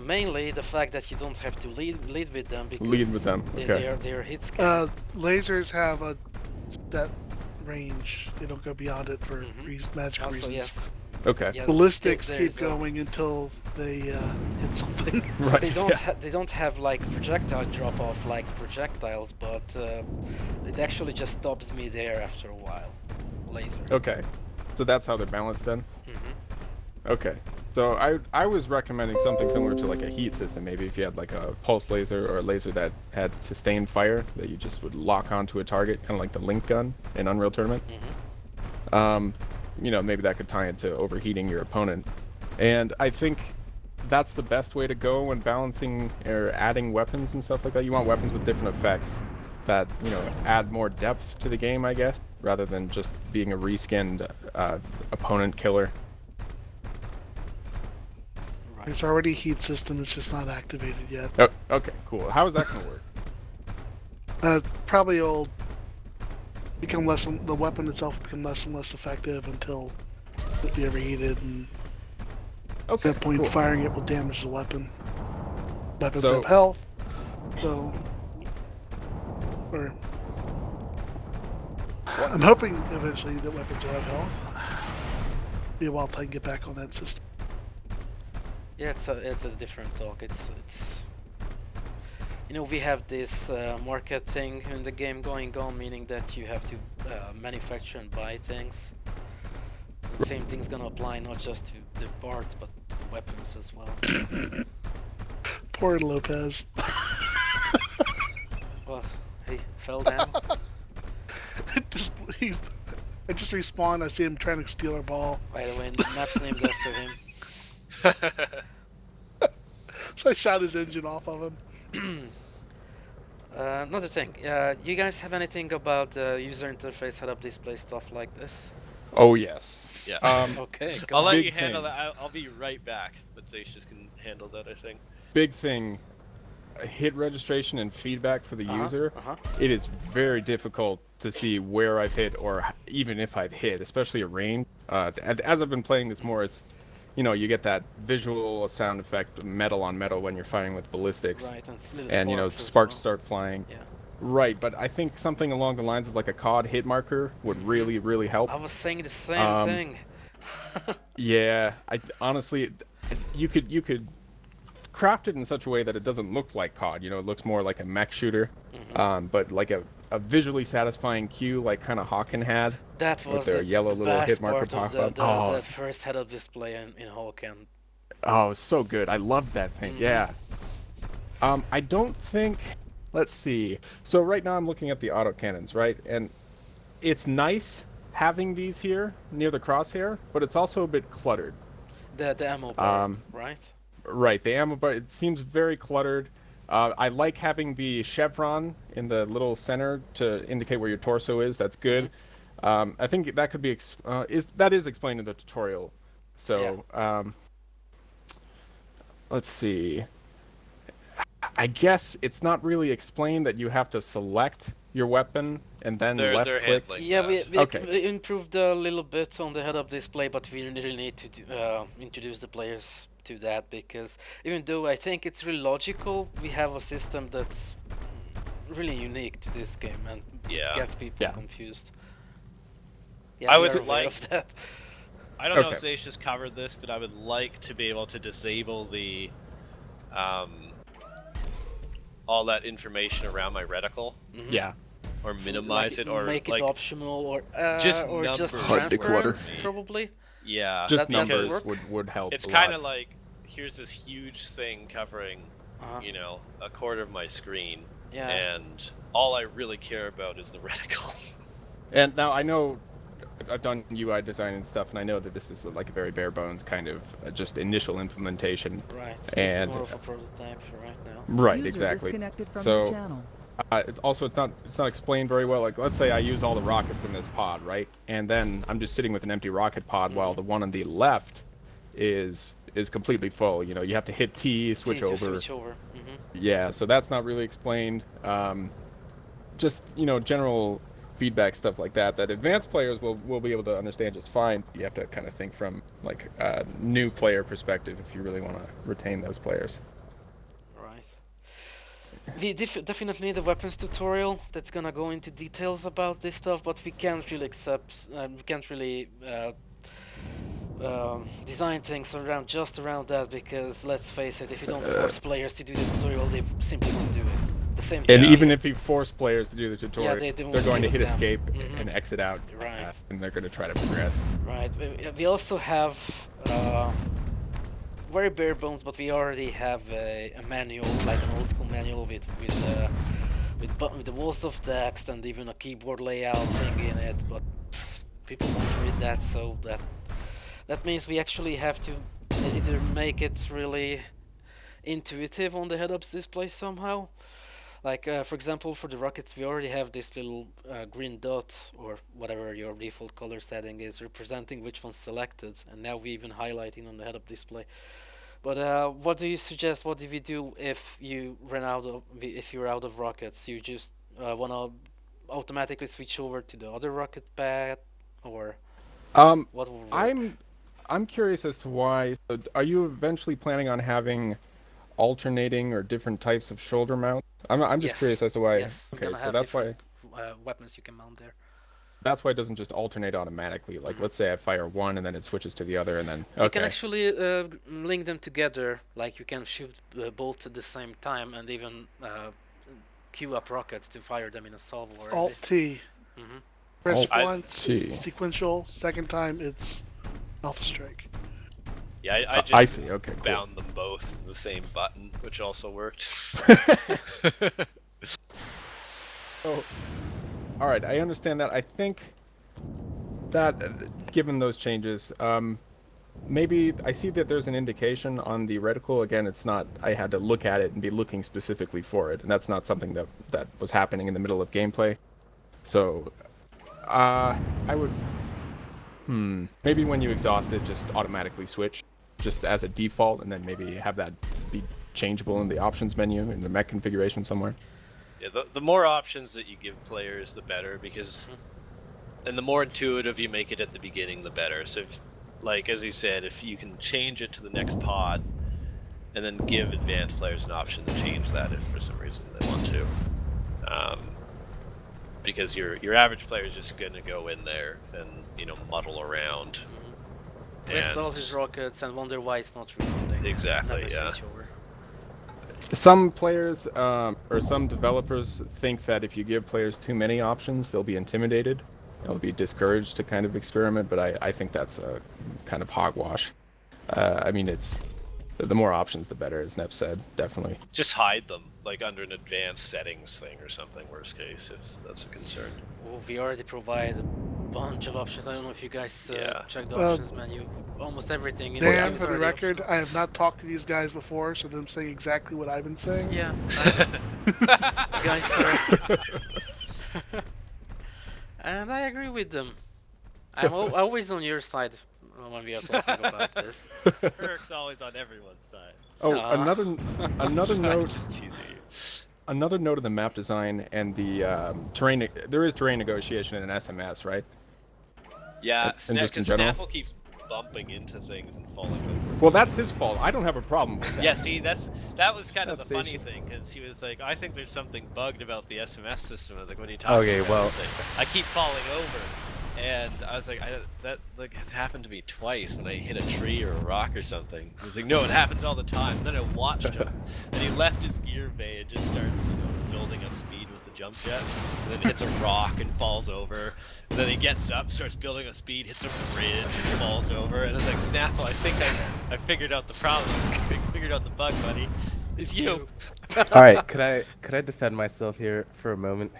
mainly the fact that you don't have to lead with them because Lead with them, okay. they're hit scan. Lasers have a set range. They don't go beyond it for magic Also, reasons. yes. Okay. Yeah, Ballistics there's keep going until they hit something. So Right, they don't yeah. they don't have like projectile drop off like projectiles, but it actually just stops me there after a while. Laser. Okay. So that's how they're balanced then? Okay. So I was recommending something similar to like a heat system, maybe if you had like a pulse laser or a laser that had sustained fire that you just would lock onto a target, kind of like the link gun in Unreal Tournament. You know, maybe that could tie into overheating your opponent. And I think that's the best way to go when balancing or adding weapons and stuff like that. You want weapons with different effects that, you know, add more depth to the game, I guess, rather than just being a reskinned opponent killer. Right. It's already a heat system. It's just not activated yet. Oh, okay, cool. How is that going to work? Probably will become less. The weapon itself will become less and less effective until it be overheated, and Okay, at that point, cool. firing it will damage the weapon. Weapons So- have health, so. Or, I'm hoping eventually that weapons will have health. Be a while till I can get back on that system. Yeah, it's a different talk. It's you know, we have this market thing in the game going on, meaning that you have to manufacture and buy things. The same thing's gonna apply not just to the parts but to the weapons as well. Poor Lopez. Well, he fell down. I just respawned. I see him trying to steal our ball. By the way, the map's named after him. So I shot his engine off of him. Another thing, you guys have anything about user interface, head-up display, stuff like this? Oh, yes. Yeah. Okay, go I'll on. let Big you handle thing. that. I'll be right back. But Zacius can handle that, I think. Big thing, hit registration and feedback for the user. Uh-huh. It is very difficult to see where I've hit or even if I've hit, especially at range. As I've been playing this more, it's, you know, you get that visual sound effect, metal on metal, when you're firing with ballistics. Right, and little And, you know, sparks as sparks well. start flying. Yeah. Right, but I think something along the lines of like a COD hit marker would really, really help. I was saying the same thing. Yeah, honestly, you could craft it in such a way that it doesn't look like COD. You know, it looks more like a mech shooter, but like a visually satisfying cue, like kind of Hawken had. That with was their the, yellow the little best hit marker part of pop up. the first head-up display in Hawken. Oh, so good. I loved that thing. Yeah. I don't think. Let's see. So right now I'm looking at the autocannons, right? And it's nice having these here near the crosshair, but it's also a bit cluttered. The ammo bar, right? Right, the ammo bar, it seems very cluttered. I like having the chevron in the little center to indicate where your torso is. That's good. I think that could be that is explained in the tutorial. So let's see. I guess it's not really explained that you have to select your weapon and then They're left click. handling Yeah, that. we Okay. improved a little bit on the head-up display, but we really need to introduce the players to that, because even though I think it's really logical, we have a system that's really unique to this game and Yeah. gets people Yeah. confused. I Yeah, we would are aware like- of that. I don't know if Okay. Zacius covered this, but I would like to be able to disable the all that information around my reticle, Yeah. or So, minimize like, it, or make like it optional, or just or just numbers. Hard to clutter. transparent, probably. yeah, Just that would numbers work. would help. it's a kind lot. of like here's this huge thing covering, Uh-huh. you know, a quarter of my screen, Yeah. and all I really care about is the reticle. And now I know I've done UI design and stuff, and I know that this is like a very bare bones kind of just initial implementation. Right. This And- is more of a prototype for right now. Right, User exactly. disconnected from So- your channel. It's not explained very well. Like, let's say I use all the rockets in this pod, right? And then I'm just sitting with an empty rocket pod while the one on the left is completely full. You know, you have to hit T, switch To over. switch over. Yeah, so that's not really explained. Just, you know, general feedback stuff like that advanced players will be able to understand just fine. You have to kind of think from like a new player perspective if you really want to retain those players. Right. We definitely need a weapons tutorial that's gonna go into details about this stuff, but we can't really design things around that, because let's face it, if you don't force players to do the tutorial, they simply won't do it. The same thing. And even if you force players to do the tutorial, they they're won't going to do hit it, yeah. escape Mhm. and exit out, Right. and they're going to try to progress. Right. We also have very bare bones, but we already have a manual, like an old school manual with the walls of text and even a keyboard layout thing in it. But people won't read that, so that means we actually have to either make it really intuitive on the head-up display somehow. Like, for example, for the rockets, we already have this little green dot, or whatever your default color setting is, representing which one's selected, and now we even highlighting on the head-up display. But what do you suggest? What do we do if you're out of rockets? You just wanna automatically switch over to the other rocket path, or what will work? I'm curious as to why. So are you eventually planning on having alternating or different types of shoulder mounts? I'm just Yes. curious as to why. Yes, we're Okay, gonna so have that's why different weapons you can mount there. that's why it doesn't just alternate automatically. Like, let's say I fire one and then it switches to the other, and then You can okay. actually link them together, like you can shoot both at the same time, and even queue up rockets to fire them in a salvo already. Alt T. Mhm. Press Alt once, T. it's sequential. Second time, it's Alpha Strike. Yeah, I just I see. Okay, cool. bound them both to the same button, which also worked. So, all right, I understand that. I think that given those changes, maybe I see that there's an indication on the reticle. Again, it's not. I had to look at it and be looking specifically for it, and that's not something that was happening in the middle of gameplay. So, I would. Maybe when you exhaust it, just automatically switch, just as a default, and then maybe have that be changeable in the options menu in the mech configuration somewhere. Yeah, the more options that you give players, the better, because, and the more intuitive you make it at the beginning, the better. So, if, like as you said, if you can change it to the next pod, and then give advanced players an option to change that if for some reason they want to, because your average player is just gonna go in there and muddle around. Rest all his rockets and wonder why it's not reloading. Exactly, Never yeah. switch over. Some players or some developers think that if you give players too many options, they'll be intimidated. They'll be discouraged to kind of experiment, but I think that's a kind of hogwash. I mean, it's the more options, the better, as Nep said, definitely. Just hide them, like under an advanced settings thing or something, worst case, if that's a concern. Oh, we already provide a bunch of options. I don't know if you guys Yeah. checked the options menu. Almost everything in this game Dan, is for the already record, optional. I have not talked to these guys before, so them saying exactly what I've been saying. Yeah, guys are... And I agree with them. I'm always on your side when we are talking about this. Eric's always on everyone's side. Oh, Aw. another note. Just teasing you. Another note of the map design and the terrain. There is terrain negotiation in an SMS, right? Yeah, And just in because general? Snaffle keeps bumping into things and falling over. Well, that's his fault. I don't have a problem with that. Yeah, see, that was kind of the funny Vexatious. thing, because he was like, I think there's something bugged about the SMS system. I was like, what are you talking Okay, about? well- He's like, I keep falling over. And I was like, that like has happened to me twice when I hit a tree or a rock or something. He's like, no, it happens all the time. And then I watched him, and he left his gear bay and just starts, building up speed with the jump jets. And then hits a rock and falls over. And then he gets up, starts building up speed, hits a bridge, and falls over. And I was like, Snaffle, I think I figured out the problem. Figured out the bug, buddy. It's you. All right, could I defend myself here for a moment?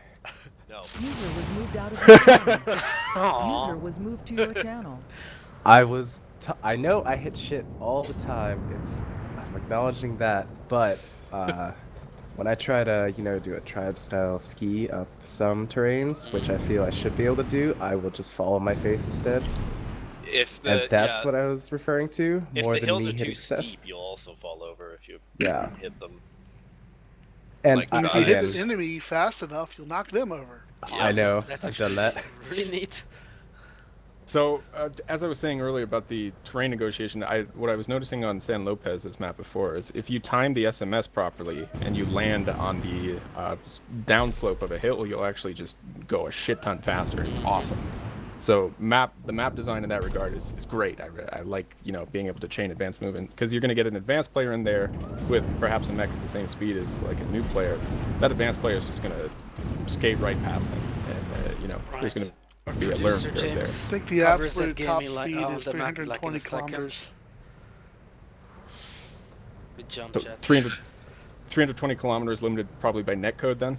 No. User was moved out of your channel. Aw. User was moved to your channel. I know I hit shit all the time. I'm acknowledging that, but when I try to, do a tribe-style ski up some terrains, which I feel I should be able to do, I will just fall on my face instead. If And that's what I was referring to, if more the than hills me are too hitting stuff. steep, you'll also fall over if you Yeah. hit them. And Like, And if you hit again, an enemy fast enough, you'll knock them over. I know, That's I've done that. really neat. So, as I was saying earlier about the terrain negotiation, what I was noticing on San Lopez's map before is if you time the SMS properly and you land on the downslope of a hill, you'll actually just go a shit ton faster. It's awesome. So the map design in that regard is great. I like, you know, being able to chain advanced movement because you're going to get an advanced player in there with perhaps a mech at the same speed as like a new player. That advanced player is just going to skate right past them, and you know, there's going to be a learning Producer curve there. I James think the covers that absolute game top in speed like, is the map in like in 320 a second kilometers. with jump So jet. 320 kilometers limited probably by netcode then?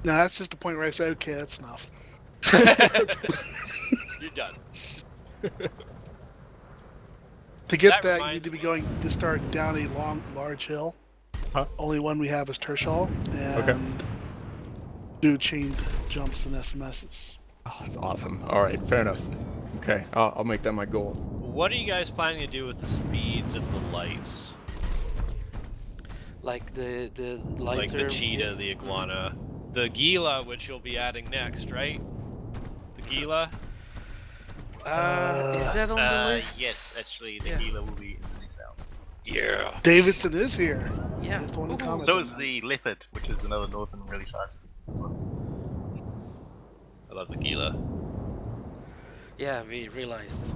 No, that's just the point where I say, okay, that's enough. You're done. To get That that, you reminds need to be me. going to start down a large hill. Huh? Only one we have is Tershal, and do chained jumps and SMSs. Oh, that's awesome. All right, fair enough. Okay, I'll make that my goal. What are you guys planning to do with the speeds of the lights? Like the lighter Like the cheetah, gears. the iguana, the gila, which you'll be adding next, right? The gila. Is that on the list? Yes, actually, the Yeah. healer will be in the next round. Yeah. Davidson is here. Yeah. That's the one who Ooh. commented So on is that. the leopard, which is another northern really fast. I love the gila. Yeah, we realized.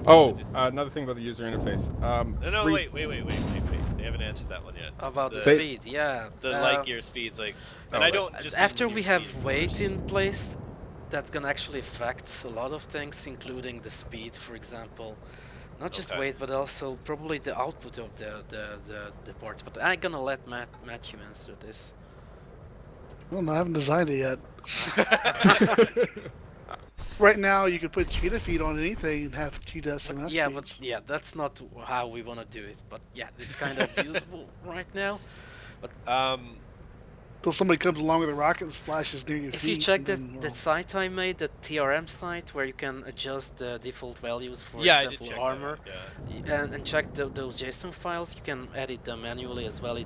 Oh, another thing about the user interface. No, wait. They haven't answered that one yet. About the The- speed, yeah. The light gear speeds, like, and Oh, I don't just. mean After your we have speed, of weight course. in place, that's gonna actually affect a lot of things, including the speed, for example. Not just Okay. weight, but also probably the output of the parts. But I'm gonna let Matthew answer this. Well, no, I haven't designed it yet. Right now, you could put cheetah feet on anything and have cheetah SMS Yeah, speeds. but yeah, that's not how we wanna do it. But yeah, it's kind of usable right now. Until somebody comes along with a rocket and splashes near your If feet. you check and the then, the site I made, the TRM site, where you can adjust the default values, for yeah, I did example, check armor, that out, and check those JSON files, you can edit them manually as well.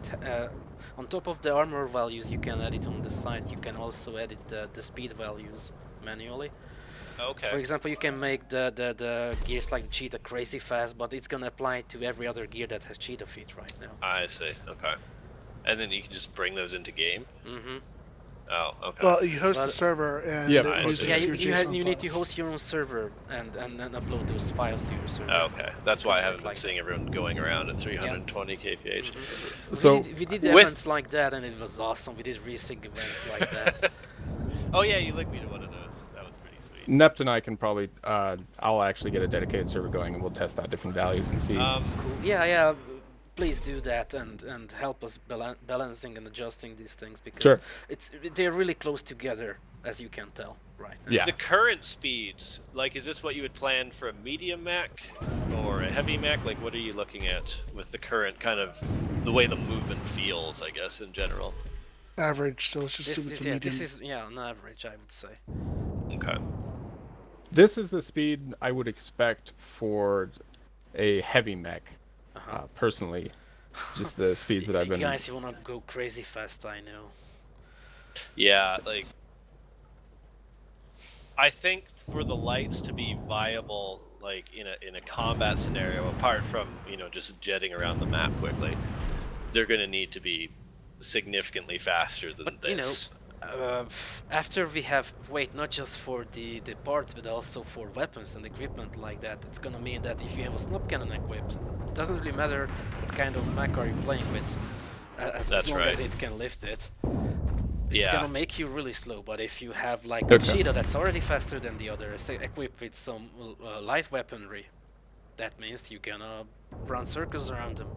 On top of the armor values you can edit on the site, you can also edit the speed values manually. yeah. Okay. For example, you can make the gears like the cheetah crazy fast, but it's gonna apply to every other gear that has cheetah feet right now. I see. Okay. And then you can just bring those into game. Mm-hmm. Oh, okay. well, you host Well, the server and yeah, it I uses see. Yeah, your JSON you need to files. host your own server and then upload those files to your server. Okay. That's why I haven't been like seeing everyone going around at 320 kph. So we did With- events like that, and it was awesome. We did resync events like that. Oh yeah, you linked me to one of those. That was pretty sweet. Nept and I can probably, I'll actually get a dedicated server going and we'll test out different values and see. Yeah. Please do that and help us balancing and adjusting these things because Sure. they're really close together, as you can tell right now. Yeah. The current speeds, like, is this what you would plan for a medium mech or a heavy mech? Like, what are you looking at with the current kind of the way the movement feels, I guess, in general? Average, so let's just This assume it's is, a yeah, medium. this is on average, I would say. Okay. This is the speed I would expect for a heavy mech, personally. It's just the speeds that I've been... Guys, you wanna go crazy fast, I know. Yeah, like, I think for the lights to be viable, like in a combat scenario, apart from just jetting around the map quickly, they're gonna need to be significantly faster than But this. after we have weight not just for the parts but also for weapons and equipment like that, it's gonna mean that if you have a snub cannon equipped, it doesn't really matter what kind of mech are you playing with, as That's long as right. it can lift it. It's Yeah. gonna make you really slow, but if you have like a Okay. cheetah that's already faster than the others, equipped with some light weaponry, that means you can run circles around them.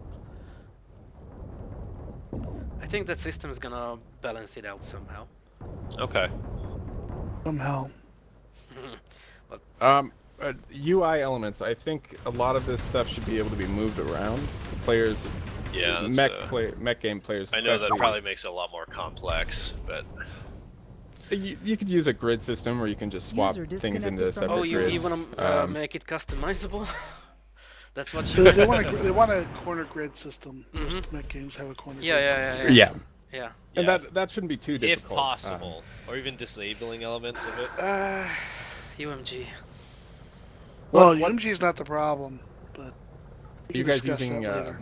I think that system is gonna balance it out somehow. Okay. Somehow. UI elements, I think a lot of this stuff should be able to be moved around. The players, Yeah. that's, mech game players. I know that especially. probably makes it a lot more complex, but You could use a grid system, or you can just swap User things into disconnected from separate Oh, you grids. wanna make it customizable? That's what you. They want a corner grid system. Most mech games have a corner Yeah, grid yeah, system. yeah, yeah. Yeah. Yeah. And Yeah, that shouldn't be too if difficult. possible, or even disabling elements of it. UMG. Well, What UMG is not the problem, but we are you can guys discuss using? that later.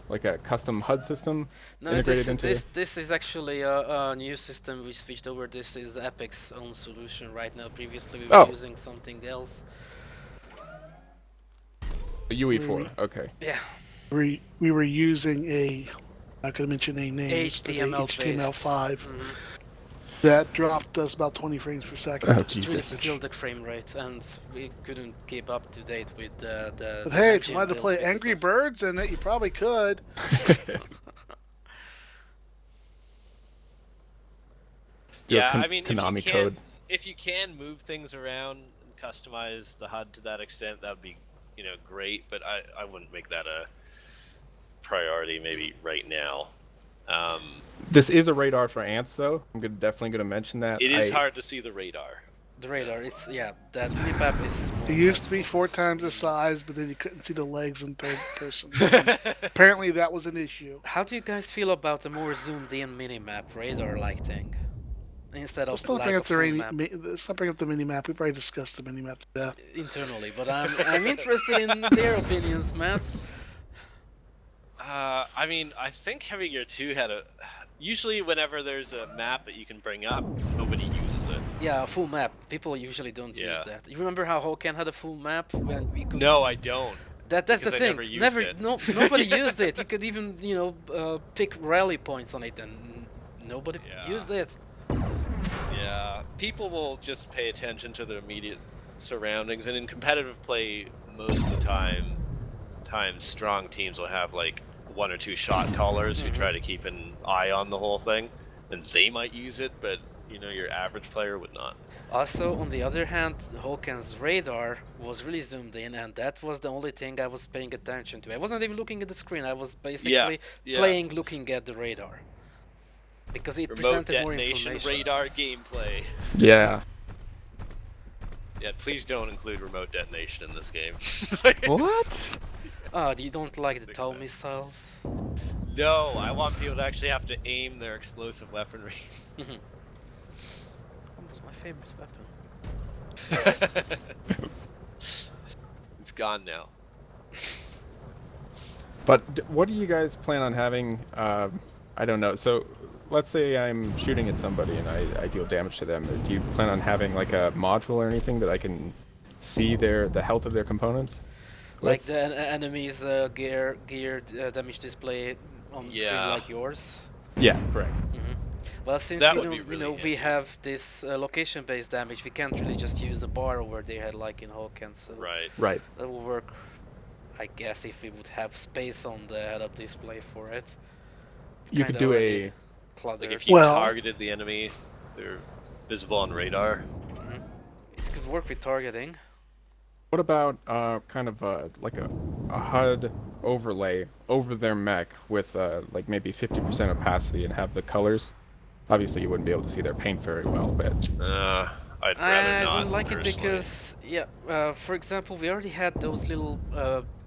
Like a custom HUD system No, integrated into? this is actually a new system we switched over. This is Epic's own solution right now. Previously, we were Oh. using something else. The UE4. Okay. Yeah. We were using a, I could mention a name, HTML HTML5 Mhm. that dropped us about 20 frames per second. Oh It really Jesus. killed the frame rate, and we couldn't keep up to date with the. But the hey, if engine you wanted to builds play because Angry of- Birds in it, you probably could. Do a Yeah, I mean, Konami if you can, code. if you can move things around and customize the HUD to that extent, that would be, great. But I wouldn't make that a priority maybe right now. This is a radar for ants, though. I'm definitely gonna mention that. It is hard to see the radar. The radar, it's that minimap is. Small, It used to be as 4 focus. times the size, but then you couldn't see the legs in third person. Apparently, that was an issue. How do you guys feel about the more zoomed in minimap radar-like thing? Instead of Let's not like bring a up the full rainy, map let's not bring up the mini map. We probably discussed the mini map to death. internally, but I'm interested in their opinions, Matt. I mean, I think Heavy Gear 2 had a. Usually, whenever there's a map that you can bring up, nobody uses it. Yeah, a full map. People usually don't use Yeah. that. You remember how Hokan had a full map when we could? No, I don't. That's the because I thing. never used it. Nobody used it. You could even pick rally points on it, and nobody Yeah. used it. Yeah, people will just pay attention to their immediate surroundings, and in competitive play, most of the times strong teams will have like 1 or 2 shot callers who try to keep an eye on the whole thing, and they might use it, but your average player would not. Also, on the other hand, Hokan's radar was really zoomed in, and that was the only thing I was paying attention to. I wasn't even looking at the screen. I was basically yeah. looking at the radar. Because it Remote presented more detonation information. radar gameplay. Yeah. Yeah, please don't include remote detonation in this game. What? You don't like the Think TOW about it. missiles? No, I want people to actually have to aim their explosive weaponry. That was my favorite weapon. It's gone now. But what do you guys plan on having? I don't know. So, let's say I'm shooting at somebody and I deal damage to them. Do you plan on having like a module or anything that I can see the health of their components? Like with? the enemy's gear damage display on the screen Yeah. like yours? Yeah, correct. Well, since That we would be don't, really we handy. have this location-based damage, we can't really just use the bar over they had like in Hokan, so Right. Right. that will work, I guess, if we would have space on the head-up display for it. It's You could kinda do already a. cluttered. Like if you Well- targeted the enemy, they're visible on radar. It could work with targeting. What about kind of like a HUD overlay over their mech with like maybe 50% opacity and have the colors? Obviously, you wouldn't be able to see their paint very well, but I'd rather I not. don't like it personally. because, for example, we already had those little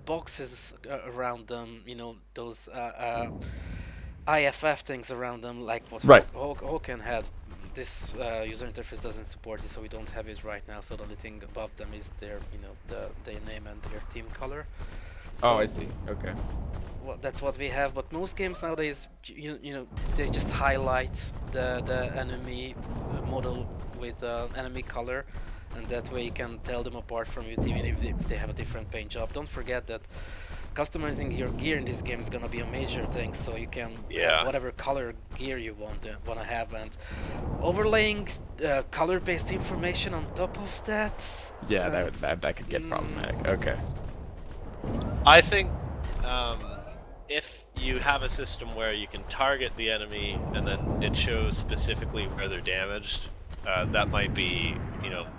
boxes around them, those IFF things around them, like what Right. Hokan had. This user interface doesn't support it, so we don't have it right now. So the only thing above them is their, their name and their team color. oh, I So, see. Okay. well, that's what we have. But most games nowadays, they just highlight the enemy model with enemy color, and that way you can tell them apart from your team, even if they have a different paint job. Don't forget that customizing your gear in this game is gonna be a major thing, so you can have whatever color gear you wanna have, and overlaying color-based information on top of that. Yeah, and- that could get problematic. Okay. I think if you have a system where you can target the enemy and then it shows specifically where they're damaged, that might be,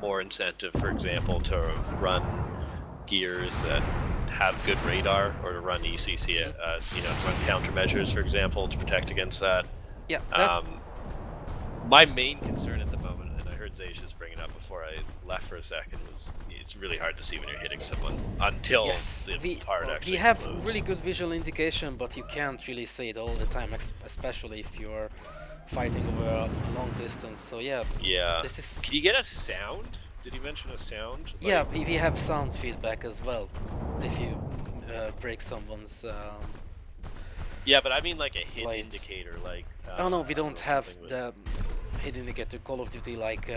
more incentive, for example, to run gears that have good radar, or to run ECC, run countermeasures, for example, to protect against that. Yeah, that, My main concern at the moment, and I heard heard Zacius bring it up before I left for a second was it's really hard to see when you're hitting someone until Yes, the part actually we have explodes. really good visual indication, but you can't really see it all the time, especially if you're fighting over a long distance. So yeah, Yeah. this is. Can you get a sound? Did he mention a sound? Yeah, we have sound feedback as well. If you break someone's. Yeah, but I mean like a hit Light. indicator, like. Oh no, we I don't know, have something with- the hit indicator Call of Duty like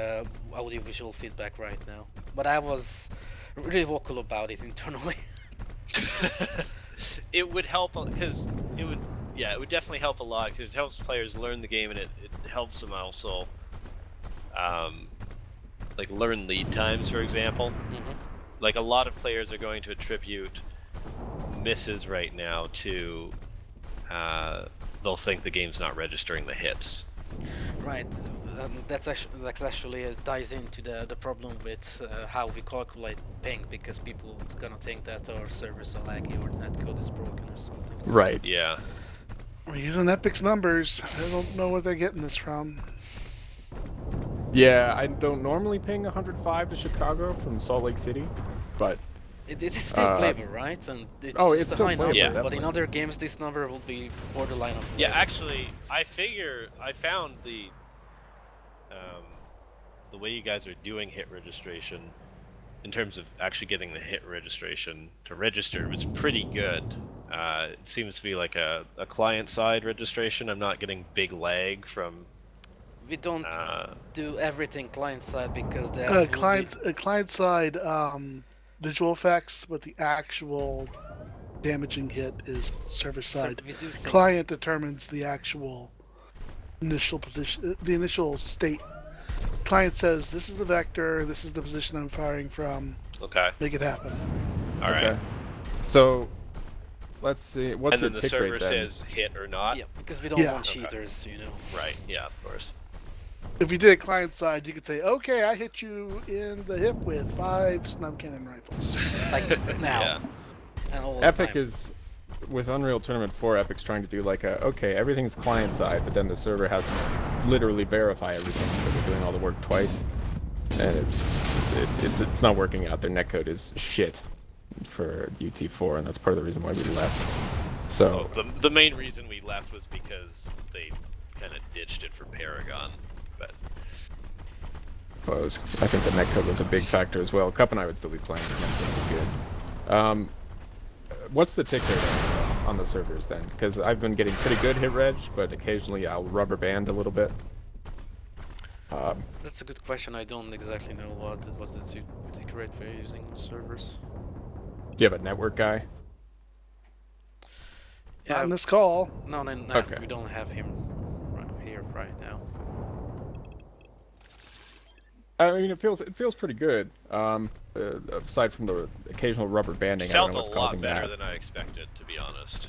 audio visual feedback right now. But I was really vocal about it internally. It would help because it would. Yeah, it would definitely help a lot because it helps players learn the game and it helps them also. Like learn lead times, for example. Like a lot of players are going to attribute misses right now to they'll think the game's not registering the hits. Right, that's actually ties into the problem with how we calculate ping, because people gonna think that our servers are laggy or netcode is broken or something. Right. Yeah. We're using Epic's numbers. I don't know where they're getting this from. Yeah, I don't normally ping 105 to Chicago from Salt Lake City, but It is still playable, right? And it's oh, just it's a still high number, playable, but in definitely. other games this number will be borderline unplayable. Yeah, actually, I found the way you guys are doing hit registration, in terms of actually getting the hit registration to register, was pretty good. It seems to be like a client-side registration. I'm not getting big lag from. We don't do everything client-side because that will Client-side visual effects, but the actual damaging hit is server-side. we do things. Client determines the actual initial position, the initial state. Client says, "This is the vector. This is the position I'm firing from. Okay. Make it happen." All right. Okay. So, let's see. What's And your then the tick server rate then? says hit or not. Yeah, because we don't Yeah. want Okay. cheaters, you know. Right. Yeah. Of course. If you did it client-side, you could say, "Okay, I hit you in the hip with 5 snub cannon rifles." Like now. Yeah. And all the Epic time. is with Unreal Tournament 4. Epic's trying to do like a okay, everything's client side, but then the server has to literally verify everything, so they're doing all the work twice, and it's not working out. Their netcode is shit for UT4, and that's part of the reason why we left. So The main reason we left was because they kind of ditched it for Paragon, but I think the netcode was a big factor as well. Cup and I would still be playing. The netcode was good. What's the tick rate on the servers then? Because I've been getting pretty good hit reg, but occasionally I'll rubber band a little bit. That's a good question. I don't exactly know what was the tick rate we're using on servers. Do you have a network guy? Not on this call. No, Okay. we don't have him here right now. I mean, it feels pretty good. Aside from the occasional rubber banding, I felt don't know a what's lot causing better that. than I expected, to be honest.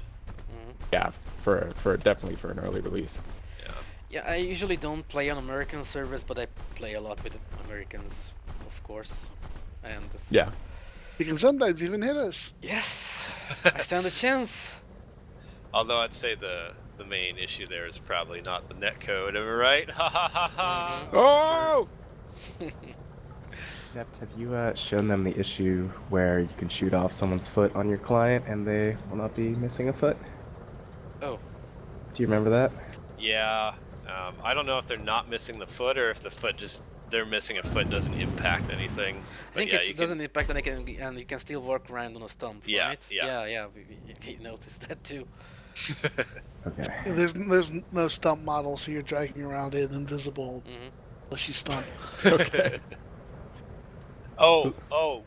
Yeah, for definitely for an early release. Yeah. Yeah, I usually don't play on American servers, but I play a lot with Americans, of course. And Yeah. You can sometimes even hit us. yes, I stand a chance. Although I'd say the main issue there is probably not the netcode, am I right? Ha ha ha ha! Oh! Dept, have you shown them the issue where you can shoot off someone's foot on your client and they will not be missing a foot? Oh. Do you remember that? Yeah. I don't know if they're not missing the foot or if the foot just they're missing a foot doesn't impact anything. I think yeah, it doesn't impact, and you can still work around on a stump, Yeah, right? yeah. We noticed that too. Okay. There's no stump model, so you're dragging around it invisible unless you stump. Okay. Oh,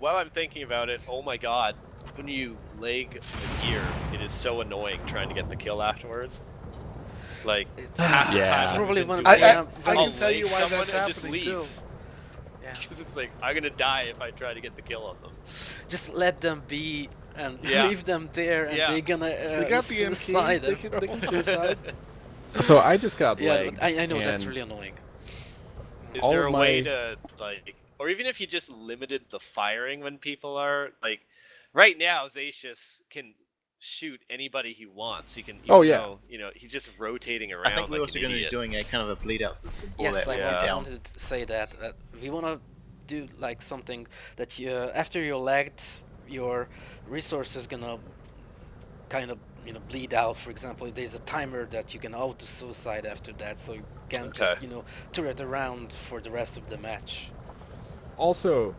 while I'm thinking about it, oh my god. When you leg a gear, it is so annoying trying to get the kill afterwards. Like, It's, half the Yeah. time it's I've probably been one. doing I it, can I'll tell you leg why someone that's and just happening leave. too. Yeah. Because it's like, I'm gonna die if I try to get the kill on them. Just let them be and Yeah. leave them there, and Yeah. they're gonna They got the suicide. MK. They can suicide. So I just got Yeah, legged. but I know that's and really annoying. Is All there of a way my- to, like, or even if you just limited the firing when people are, like, right now, Zacius can shoot anybody he wants. He can. Oh, even yeah. though, he's just rotating around. I think we're like also an going to be idiot. doing a kind of a bleed out system for Yes, that. I, Yeah. I down. wanted to say that we want to do like something that you after you're lagged, your resources gonna kind of bleed out. For example, there's a timer that you can auto suicide after that, so you can just Okay. turret around for the rest of the match. Also,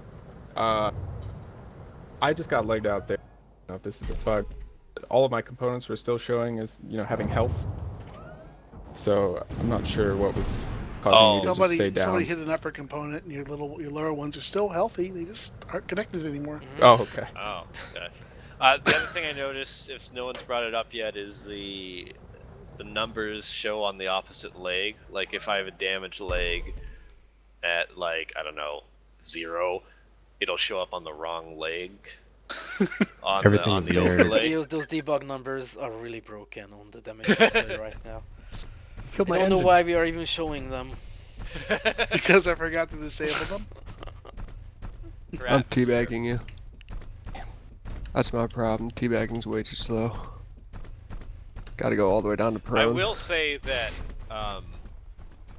I just got legged out there. I don't know if this is a bug. All of my components were still showing as having health. So I'm not sure what was causing me to just stay down. Somebody hit an upper component, and your lower ones are still healthy. They just aren't connected anymore. Oh, okay. Oh, okay. The other thing I noticed, if no one's brought it up yet, is the numbers show on the opposite leg. Like if I have a damaged leg at like, I don't know, 0, it'll show up on the wrong leg. on Everything the is overlay. Those debug numbers are really broken on the damage display right now. Killed I my don't know engine. why we are even showing them. Because I forgot to disable them. I'm teabagging you. That's my problem. Teabagging's way too slow. Gotta go all the way down to prone. I will say that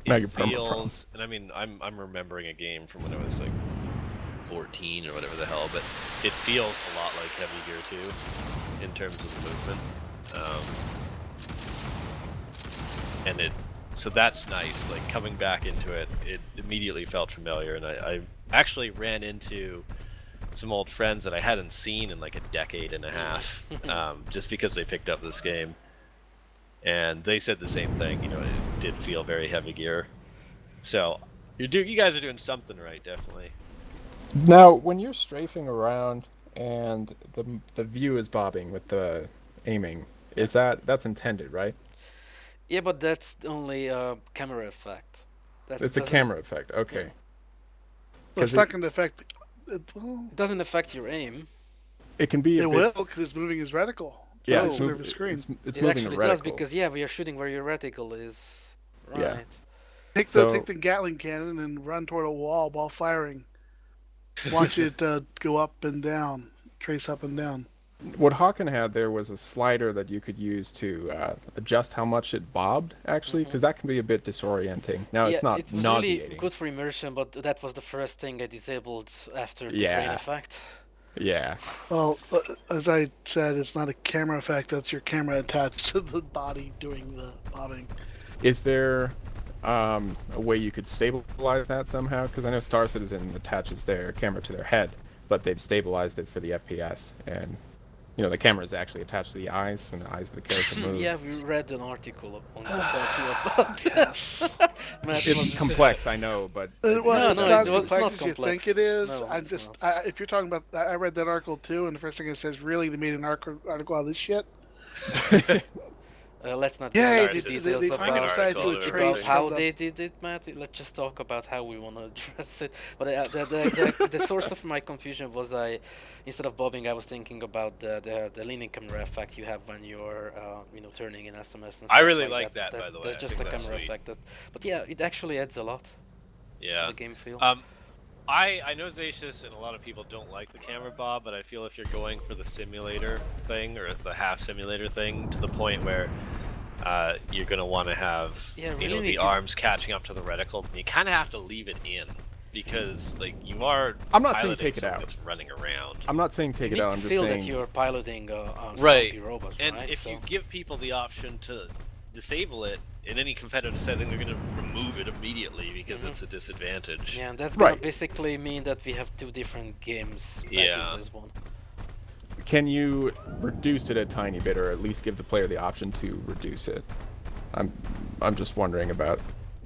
Mega it perma feels, and I mean, I'm remembering a game from when I was like 14 or whatever the hell, but it feels a lot like Heavy Gear 2 in terms of the movement. So that's nice. Like coming back into it, it immediately felt familiar, and I actually ran into some old friends that I hadn't seen in like a decade and a half, just because they picked up this game, and they said the same thing. It did feel very Heavy Gear. So you guys are doing something right, definitely. Now, when you're strafing around and the view is bobbing with the aiming, that's intended, right? Yeah, but that's only a camera effect. It's a camera effect. Okay. Well, it's not going to affect. It doesn't affect your aim. It can be. It will, because it's moving his reticle. Yeah, it's moving the screen. It's it moving actually the reticle. does, because we are shooting where your reticle is. Right. Yeah. Take the Gatling cannon and run toward a wall while firing. Watch it go up and down, trace up and down. What Hawken had there was a slider that you could use to adjust how much it bobbed, actually, because that can be a bit disorienting. Now, it's not it was nauseating. really good for immersion, but that was the first thing I disabled after the Yeah. crane effect. Yeah. Well, as I said, it's not a camera effect. That's your camera attached to the body doing the bobbing. Is there a way you could stabilize that somehow? Because I know Star Citizen attaches their camera to their head, but they've stabilized it for the FPS, and the camera is actually attached to the eyes when the eyes of the character move. Yeah, we read an article on Kotaku about Yes. It's complex, I know, but It's No, not it's as complex not as you complex. think it is. No, it's if you're talking about, I read that article too, and the first thing it says, really, they made an article out of this shit. Let's not Yeah, get into they details finally decided to do a about trace how from they did it, Matt. Let's just talk about how we want to address it. But the source of my confusion was instead of bobbing, I was thinking about the leaning camera effect you have when you're turning in SMS and stuff. I really like like that, by the way. There's I just think a that's camera sweet. effect. But yeah, it actually adds a lot to Yeah. the game feel. I know Zacius and a lot of people don't like the camera bob, but I feel if you're going for the simulator thing or the half simulator thing to the point where you're gonna want to have the arms catching up to the reticle, you kind of have to leave it in because you are. I'm not saying piloting take it something out. that's running around. I'm not saying take you it need out. to I'm just feel saying that you're piloting a Right. stealthy robot, And right? if you give people the option to disable it in any competitive setting, they're gonna remove it immediately because it's a disadvantage. Yeah, and that's gonna Right. basically mean that we have two different games back Yeah. in this one. Can you reduce it a tiny bit, or at least give the player the option to reduce it? I'm just wondering about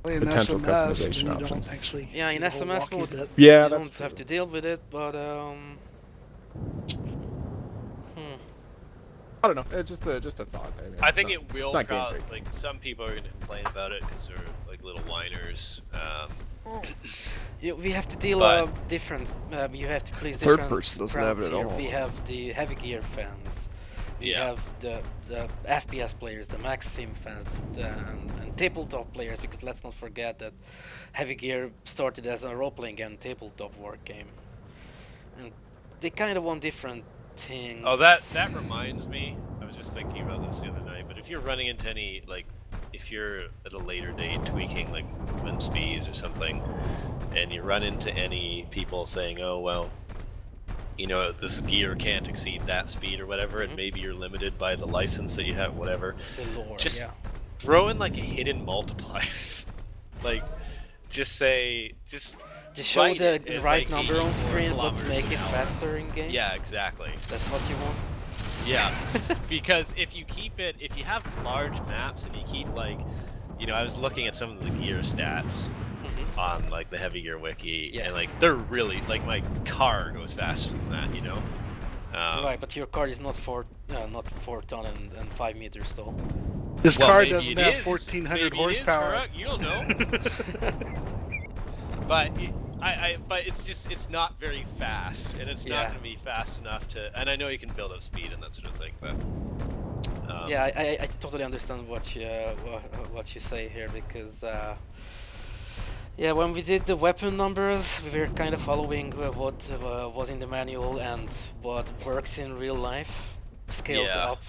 In potential SMS, customization you don't options. actually Yeah, in do the whole SMS walkie mode, bit. Yeah, you that's don't have true. to deal with it, but I don't know. It's just a thought. mean, I it's think not- it will it's not probably, game-breaking. some people are gonna complain about it because they're little whiners. we have to deal But- different. You have to please Third different person doesn't have crowds it at here. all. We have the Heavy Gear fans. We Yeah. have the FPS players, the Max Sim fans, and tabletop players. Because let's not forget that Heavy Gear started as a role-playing and tabletop war game, and they kind of want different things. Oh, that reminds me. I was was just thinking about this the other night, but if you're running into any, like, if you're at a later date tweaking, like, movement speeds or something, and you run into any people saying, oh, well, you know, this gear can't exceed that speed or whatever, and maybe you're limited by the license that you have, whatever. The lore, Just yeah. throw in, like, a hidden multiplier. Like, just say, just show write the it as, right like, number on 84 screen, but kilometers make an it hour. faster in game. Yeah, exactly. That's what you want. Yeah, because if you keep it, if you have large maps and you keep, like, you know, I was looking at some of the gear stats on, like, the Heavy Gear Wiki, Yeah. and, like, they're really, like, my car goes faster than that, you know? Right, but your car is not 4 ton and 5 meters tall. This Well, car maybe doesn't it have is. 1,400 Maybe it is, horsepower. Farouk, you don't know. But but it's just, it's not very fast, and it's not going to be fast enough to, and I know you can build up speed and that sort of thing, but yeah, I totally understand what you say here, because yeah, when we did the weapon numbers, we were kind of following what was in the manual and what works in real life, scaled up,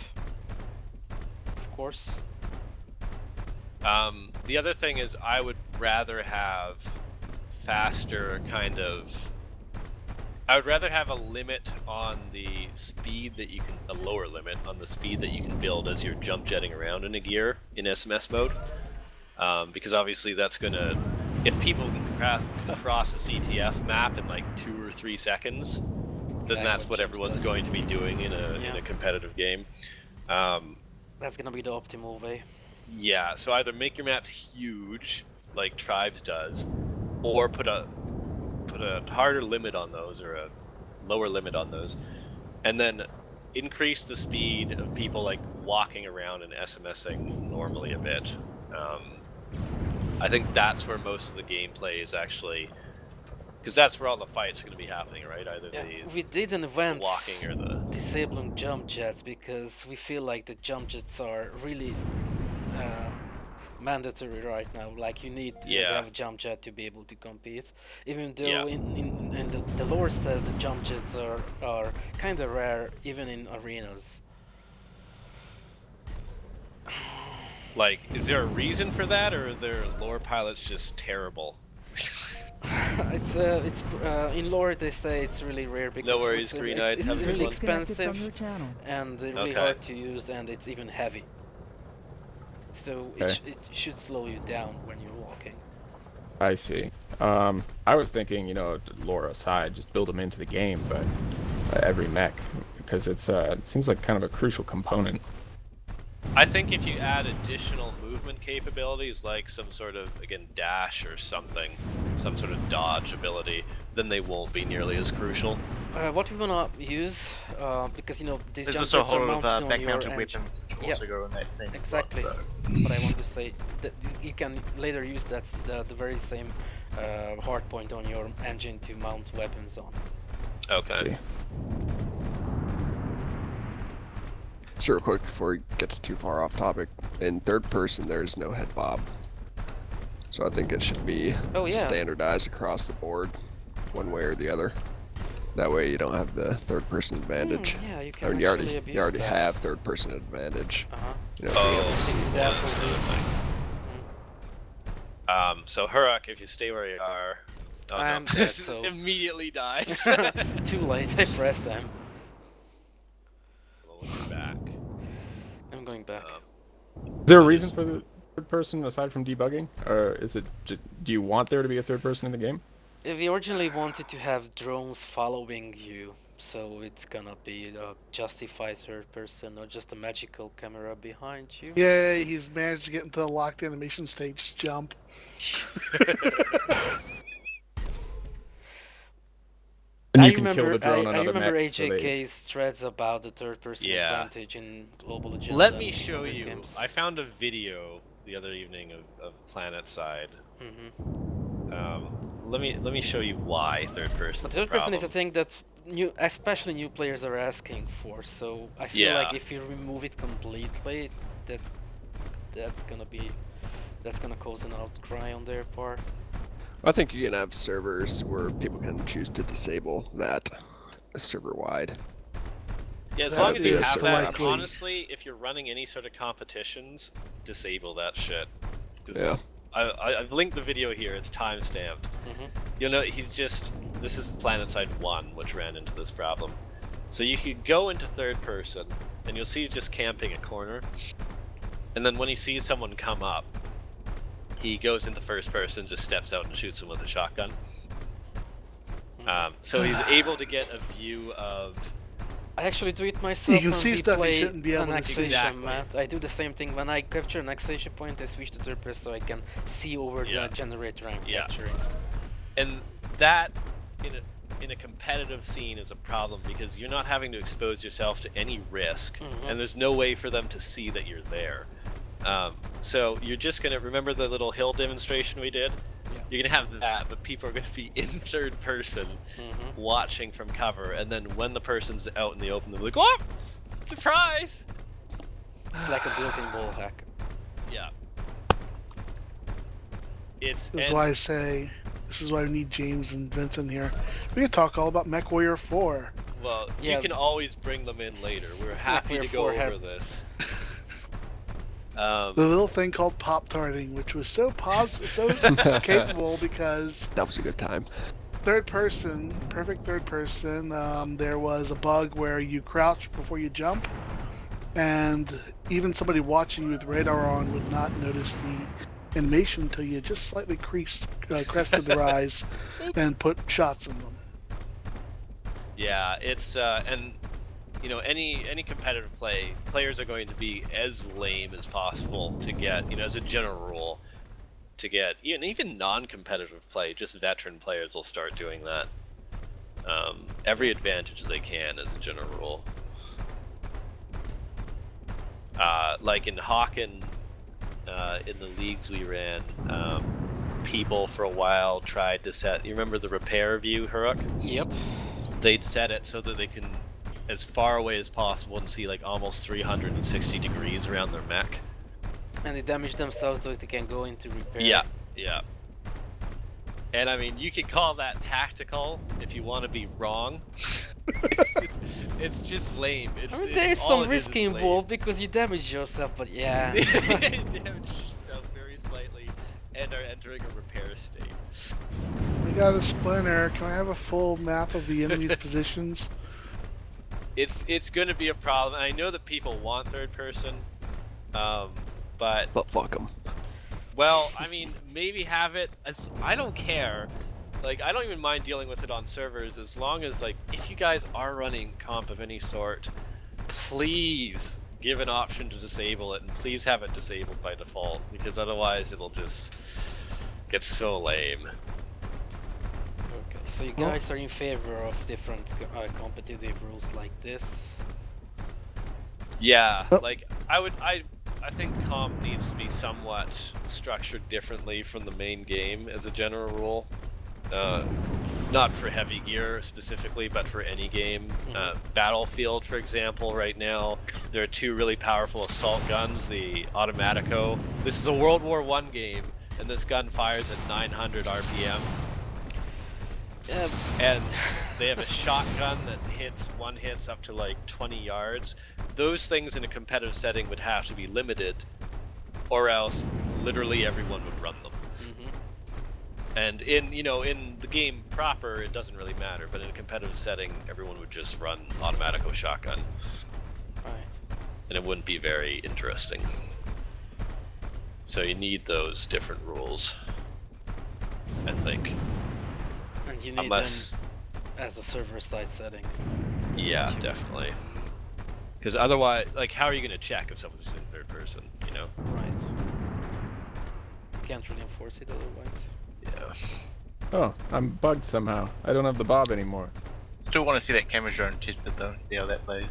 of course. The other thing is, I would rather have faster kind of, I would rather have a limit on the speed that you can, a lower limit on the speed that you can build as you're jump jetting around in a gear in SMS mode, because obviously that's gonna, if people can cross a CTF map in like 2 or 3 seconds, then that's what everyone's going to be doing in a competitive game. That's gonna be the optimal way. Yeah, so either make your maps huge, like Tribes does, or put a harder limit on those, or a lower limit on those, and then increase the speed of people like walking around and SMSing normally a bit. I think that's where most of the gameplay is actually, because that's where all the fights are going to be happening, right? Either we did an event walking or the disabling jump jets, because we feel like the jump jets are really mandatory right now. Like, you need to have a jump jet to be able to compete, even though in the lore says the jump jets are kind of rare even in arenas. Like, is there a reason for that, or are their lore pilots just terrible? It's in lore they say it's really rare because no worries, Green Knight. it's really expensive channel. and really hard to use, and it's even heavy. So it should slow you down when you're walking. I see. I was thinking, you know, lore aside, just build them into the game, but every mech, because it's it seems like kind of a crucial component. I think if you add additional movement capabilities, like some sort of, again, dash or something, some sort of dodge ability, then they won't be nearly as crucial. What we wanna use, because you know these There's jump also a jets are whole mounted on your back-mounted engine. weapons which also go on that same Exactly. slot, so. But I want to say that you can later use the very same hard point on your engine to mount weapons on. Okay. Just real quick before it gets too far off topic, in third person there's no head bob. So I think it should be standardized across the board, one way or the other. That way you don't have the third person advantage. Yeah, you can I mean, you already that. have third person advantage. You know, so Huruk, if you stay where you are, I'm dead, so immediately dies. Too late, I pressed them. Back. I'm going back. Is there a reason for the third person aside from debugging, or is it just, do you want there to be a third person in the game? We originally wanted to have drones following you, so it's gonna be a justified third person, or just a magical camera behind you. Yay, he's managed to get into the locked animation stage jump. And I you can kill the drone on I other remember mechs, so AJK's threads about the third person advantage in Global Agenda. Let me show you. Games. I found a video the other evening of Planet Side. Let me show you why third person. Third person is a thing that especially new players are asking for. So I feel like if you remove it completely, that's gonna cause an outcry on their part. I think you can have servers where people can choose to disable that server-wide. Yeah, as That long as you is have that, and likely. honestly, if you're running any sort of competitions, disable that shit. 'Cause Yeah. I've linked the video here, it's time-stamped. You'll know, this is PlanetSide 1, which ran into this problem. So you could go into third person, and you'll see he's just camping a corner. And then when he sees someone come up, he goes into first person, just steps out and shoots him with a shotgun. So he's able to get a view of... I actually do it myself. You can when see we stuff you play shouldn't be able to annexation, see. Exactly. Matt. I do the same thing when I capture an annexation point. I switch to third person so I can see over the generator I'm capturing. And that, in a competitive scene, is a problem because you're not having to expose yourself to any risk, and there's no way for them to see that you're there. So you're just gonna remember the little hill demonstration we did. You're gonna have that, but people are gonna be in third person, watching from cover, and then when the person's out in the open, they're like, "Oh, surprise!" It's like a built-in ball hack. Yeah. This is why I say, this is why we need James and Vincent here. We can talk all about MechWarrior 4. Well, Yeah. you can always bring them in later. We're happy to go over this. The little thing called Pop-Tarting, which was so capable because That was a good time. third person, perfect third person, there was a bug where you crouch before you jump, and even somebody watching you with radar on would not notice the animation until you just slightly crested their eyes and put shots in them. Yeah, it's and you know, any competitive players are going to be as lame as possible to get, you know, as a general rule, to get even non-competitive play. Just veteran players will start doing that. Every advantage they can, as a general rule. Like in Hawken, in the leagues we ran, people for a while tried to set. You remember the repair view, Huruk? Yep. They'd set it so that they can, as far away as possible, and see like almost 360 degrees around their mech. And they damage themselves so they can go into repair. Yeah, yeah. And I mean, you could call that tactical if you want to be wrong. it's just lame. I mean, there is some risk involved because you damage yourself, but yeah. You damage yourself very slightly and are entering a repair state. We got a splinter. Can I have a full map of the enemy's positions? It's going to be a problem. I know that people want third person, but fuck them. Well, I mean, maybe have it as I don't care. Like, I don't even mind dealing with it on servers as long as, like, if you guys are running comp of any sort, please give an option to disable it, and please have it disabled by default, because otherwise it'll just get so lame. Okay, so you guys are in favor of different competitive rules like this? Yeah, like, I think comp needs to be somewhat structured differently from the main game as a general rule. Not for heavy gear specifically, but for any game. Battlefield, for example, right now, there are two really powerful assault guns, the Automatico. This is a World War I game, and this gun fires at 900 RPM. And they have a shotgun that hits up to like 20 yards. Those things in a competitive setting would have to be limited, or else literally everyone would run them. And in the game proper, it doesn't really matter, but in a competitive setting, everyone would just run Automatico shotgun. Right. And it wouldn't be very interesting. So you need those different rules, I think. And you need them as a server-side setting. Yeah, definitely. Because otherwise, like, how are you going to check if someone's in third person, you know? Right. Can't really enforce it otherwise. Yeah. Oh, I'm bugged somehow. I don't have the bob anymore. Still want to see that camera drone tested though, see how that plays.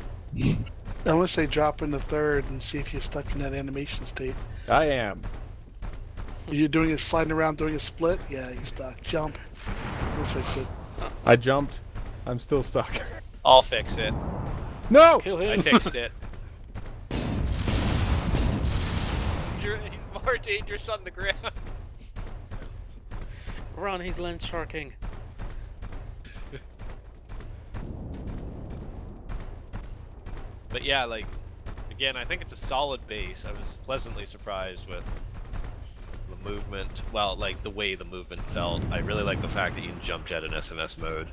I want to say drop into third and see if you're stuck in that animation state. I am. You're doing a sliding around, doing a split? Yeah, you're stuck. Jump. We'll fix it. I jumped. I'm still stuck. I'll fix it. No! Kill him. I fixed it. He's more dangerous on the ground. Run, he's land sharking. But yeah, like, again, I think it's a solid base. I was pleasantly surprised with the movement. Well, like the way the movement felt. I really like the fact that you can jump jet in SMS mode.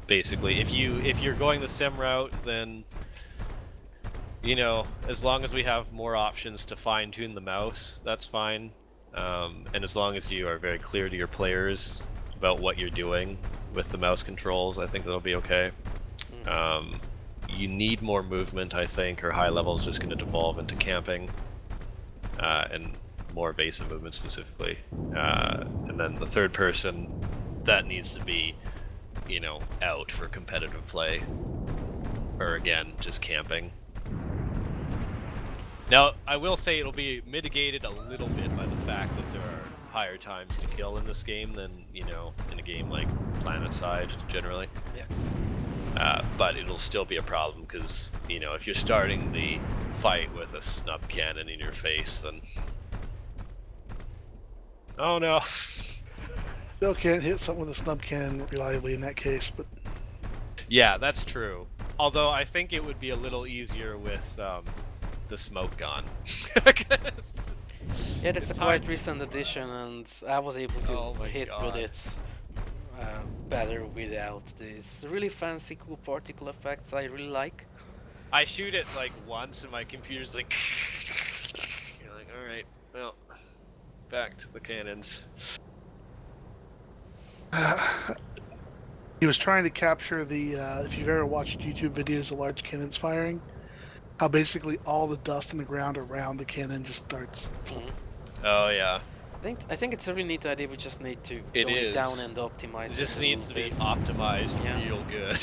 Basically, if you're going the sim route, then you know, as long as we have more options to fine-tune the mouse, that's fine. And as long as you are very clear to your players about what you're doing with the mouse controls, I think that'll be okay. You need more movement, I think, or high level is just going to devolve into camping, and more evasive movement specifically. And then the third person, that needs to be, you know, out for competitive play, or again, just camping. Now, I will say it'll be mitigated a little bit by the fact that there are higher times to kill in this game than, you know, in a game like PlanetSide, generally. Yeah. But it'll still be a problem, because, you know, if you're starting the fight with a snub cannon in your face, then... Oh no! Still can't hit something with a snub cannon reliably in that case, but... Yeah, that's true. Although I think it would be a little easier with, the smoke gun. Yeah, that's a quite recent addition, and I was able to hit with it better without these really fancy, cool particle effects I really like. I shoot it like once, and my computer's like... You're like, alright, well, back to the cannons. He was trying to capture the, if you've ever watched YouTube videos of large cannons firing, how basically all the dust in the ground around the cannon just starts. Oh yeah. I think it's a really neat idea. We just need to It tone it is. down and optimize it. It just a needs to little be bit. optimized real good.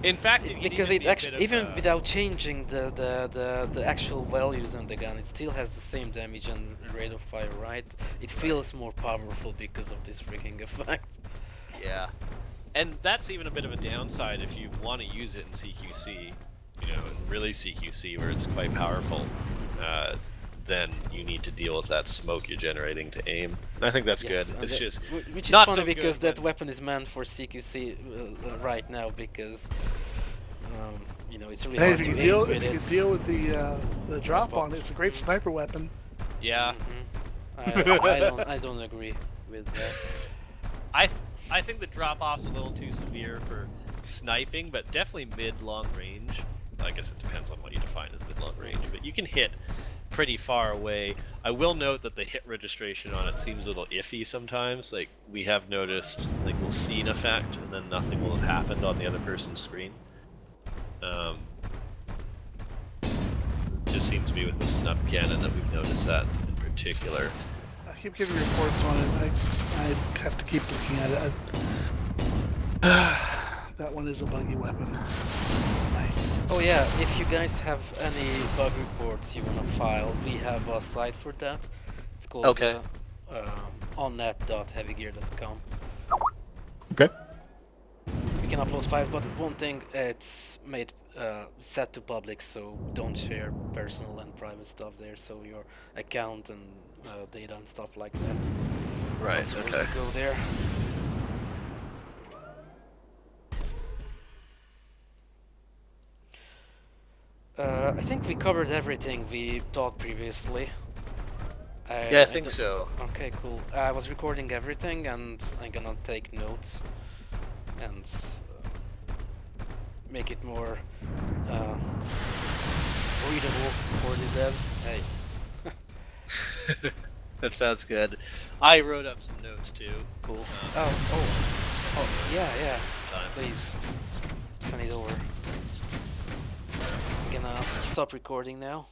In fact, Because it actually, even without changing the actual values on the gun, it still has the same damage and rate of fire, right? It feels more powerful because of this freaking effect. Yeah. And that's even a bit of a downside if you want to use it in CQC, you know, and really CQC where it's quite powerful. Then you need to deal with that smoke you're generating to aim. And I think that's Yes, good. and It's that- just which is not funny so because good that weapon is meant for CQC right now because you know it's really Hey, hard if you to can deal, aim with if you it. can deal with the drop on it, it's a great sniper weapon. Yeah. I don't agree with that. I think the drop off's a little too severe for sniping, but definitely mid-long range. I guess it depends on what you define as mid-long range, but you can hit pretty far away. I will note that the hit registration on it seems a little iffy sometimes. Like, we have noticed, like, we'll see an effect and then nothing will have happened on the other person's screen. Just seems to be with the snub cannon that we've noticed that in particular. I keep getting reports on it. I have to keep looking at it. That one is a buggy weapon. Oh yeah, if you guys have any bug reports you wanna file, we have a site for that. It's called onnet.heavygear.com. Okay. We can upload files, but one thing, it's made set to public, so don't share personal and private stuff there. So your account and data and stuff like that. Right. Not supposed to go there. I think we covered everything we talked previously. Yeah, I think so. Okay, cool. I was recording everything and I'm gonna take notes and make it more readable for the devs. Hey. That sounds good. I wrote up some notes too. Cool. Oh, yeah. Please send it over. I'm gonna stop recording now.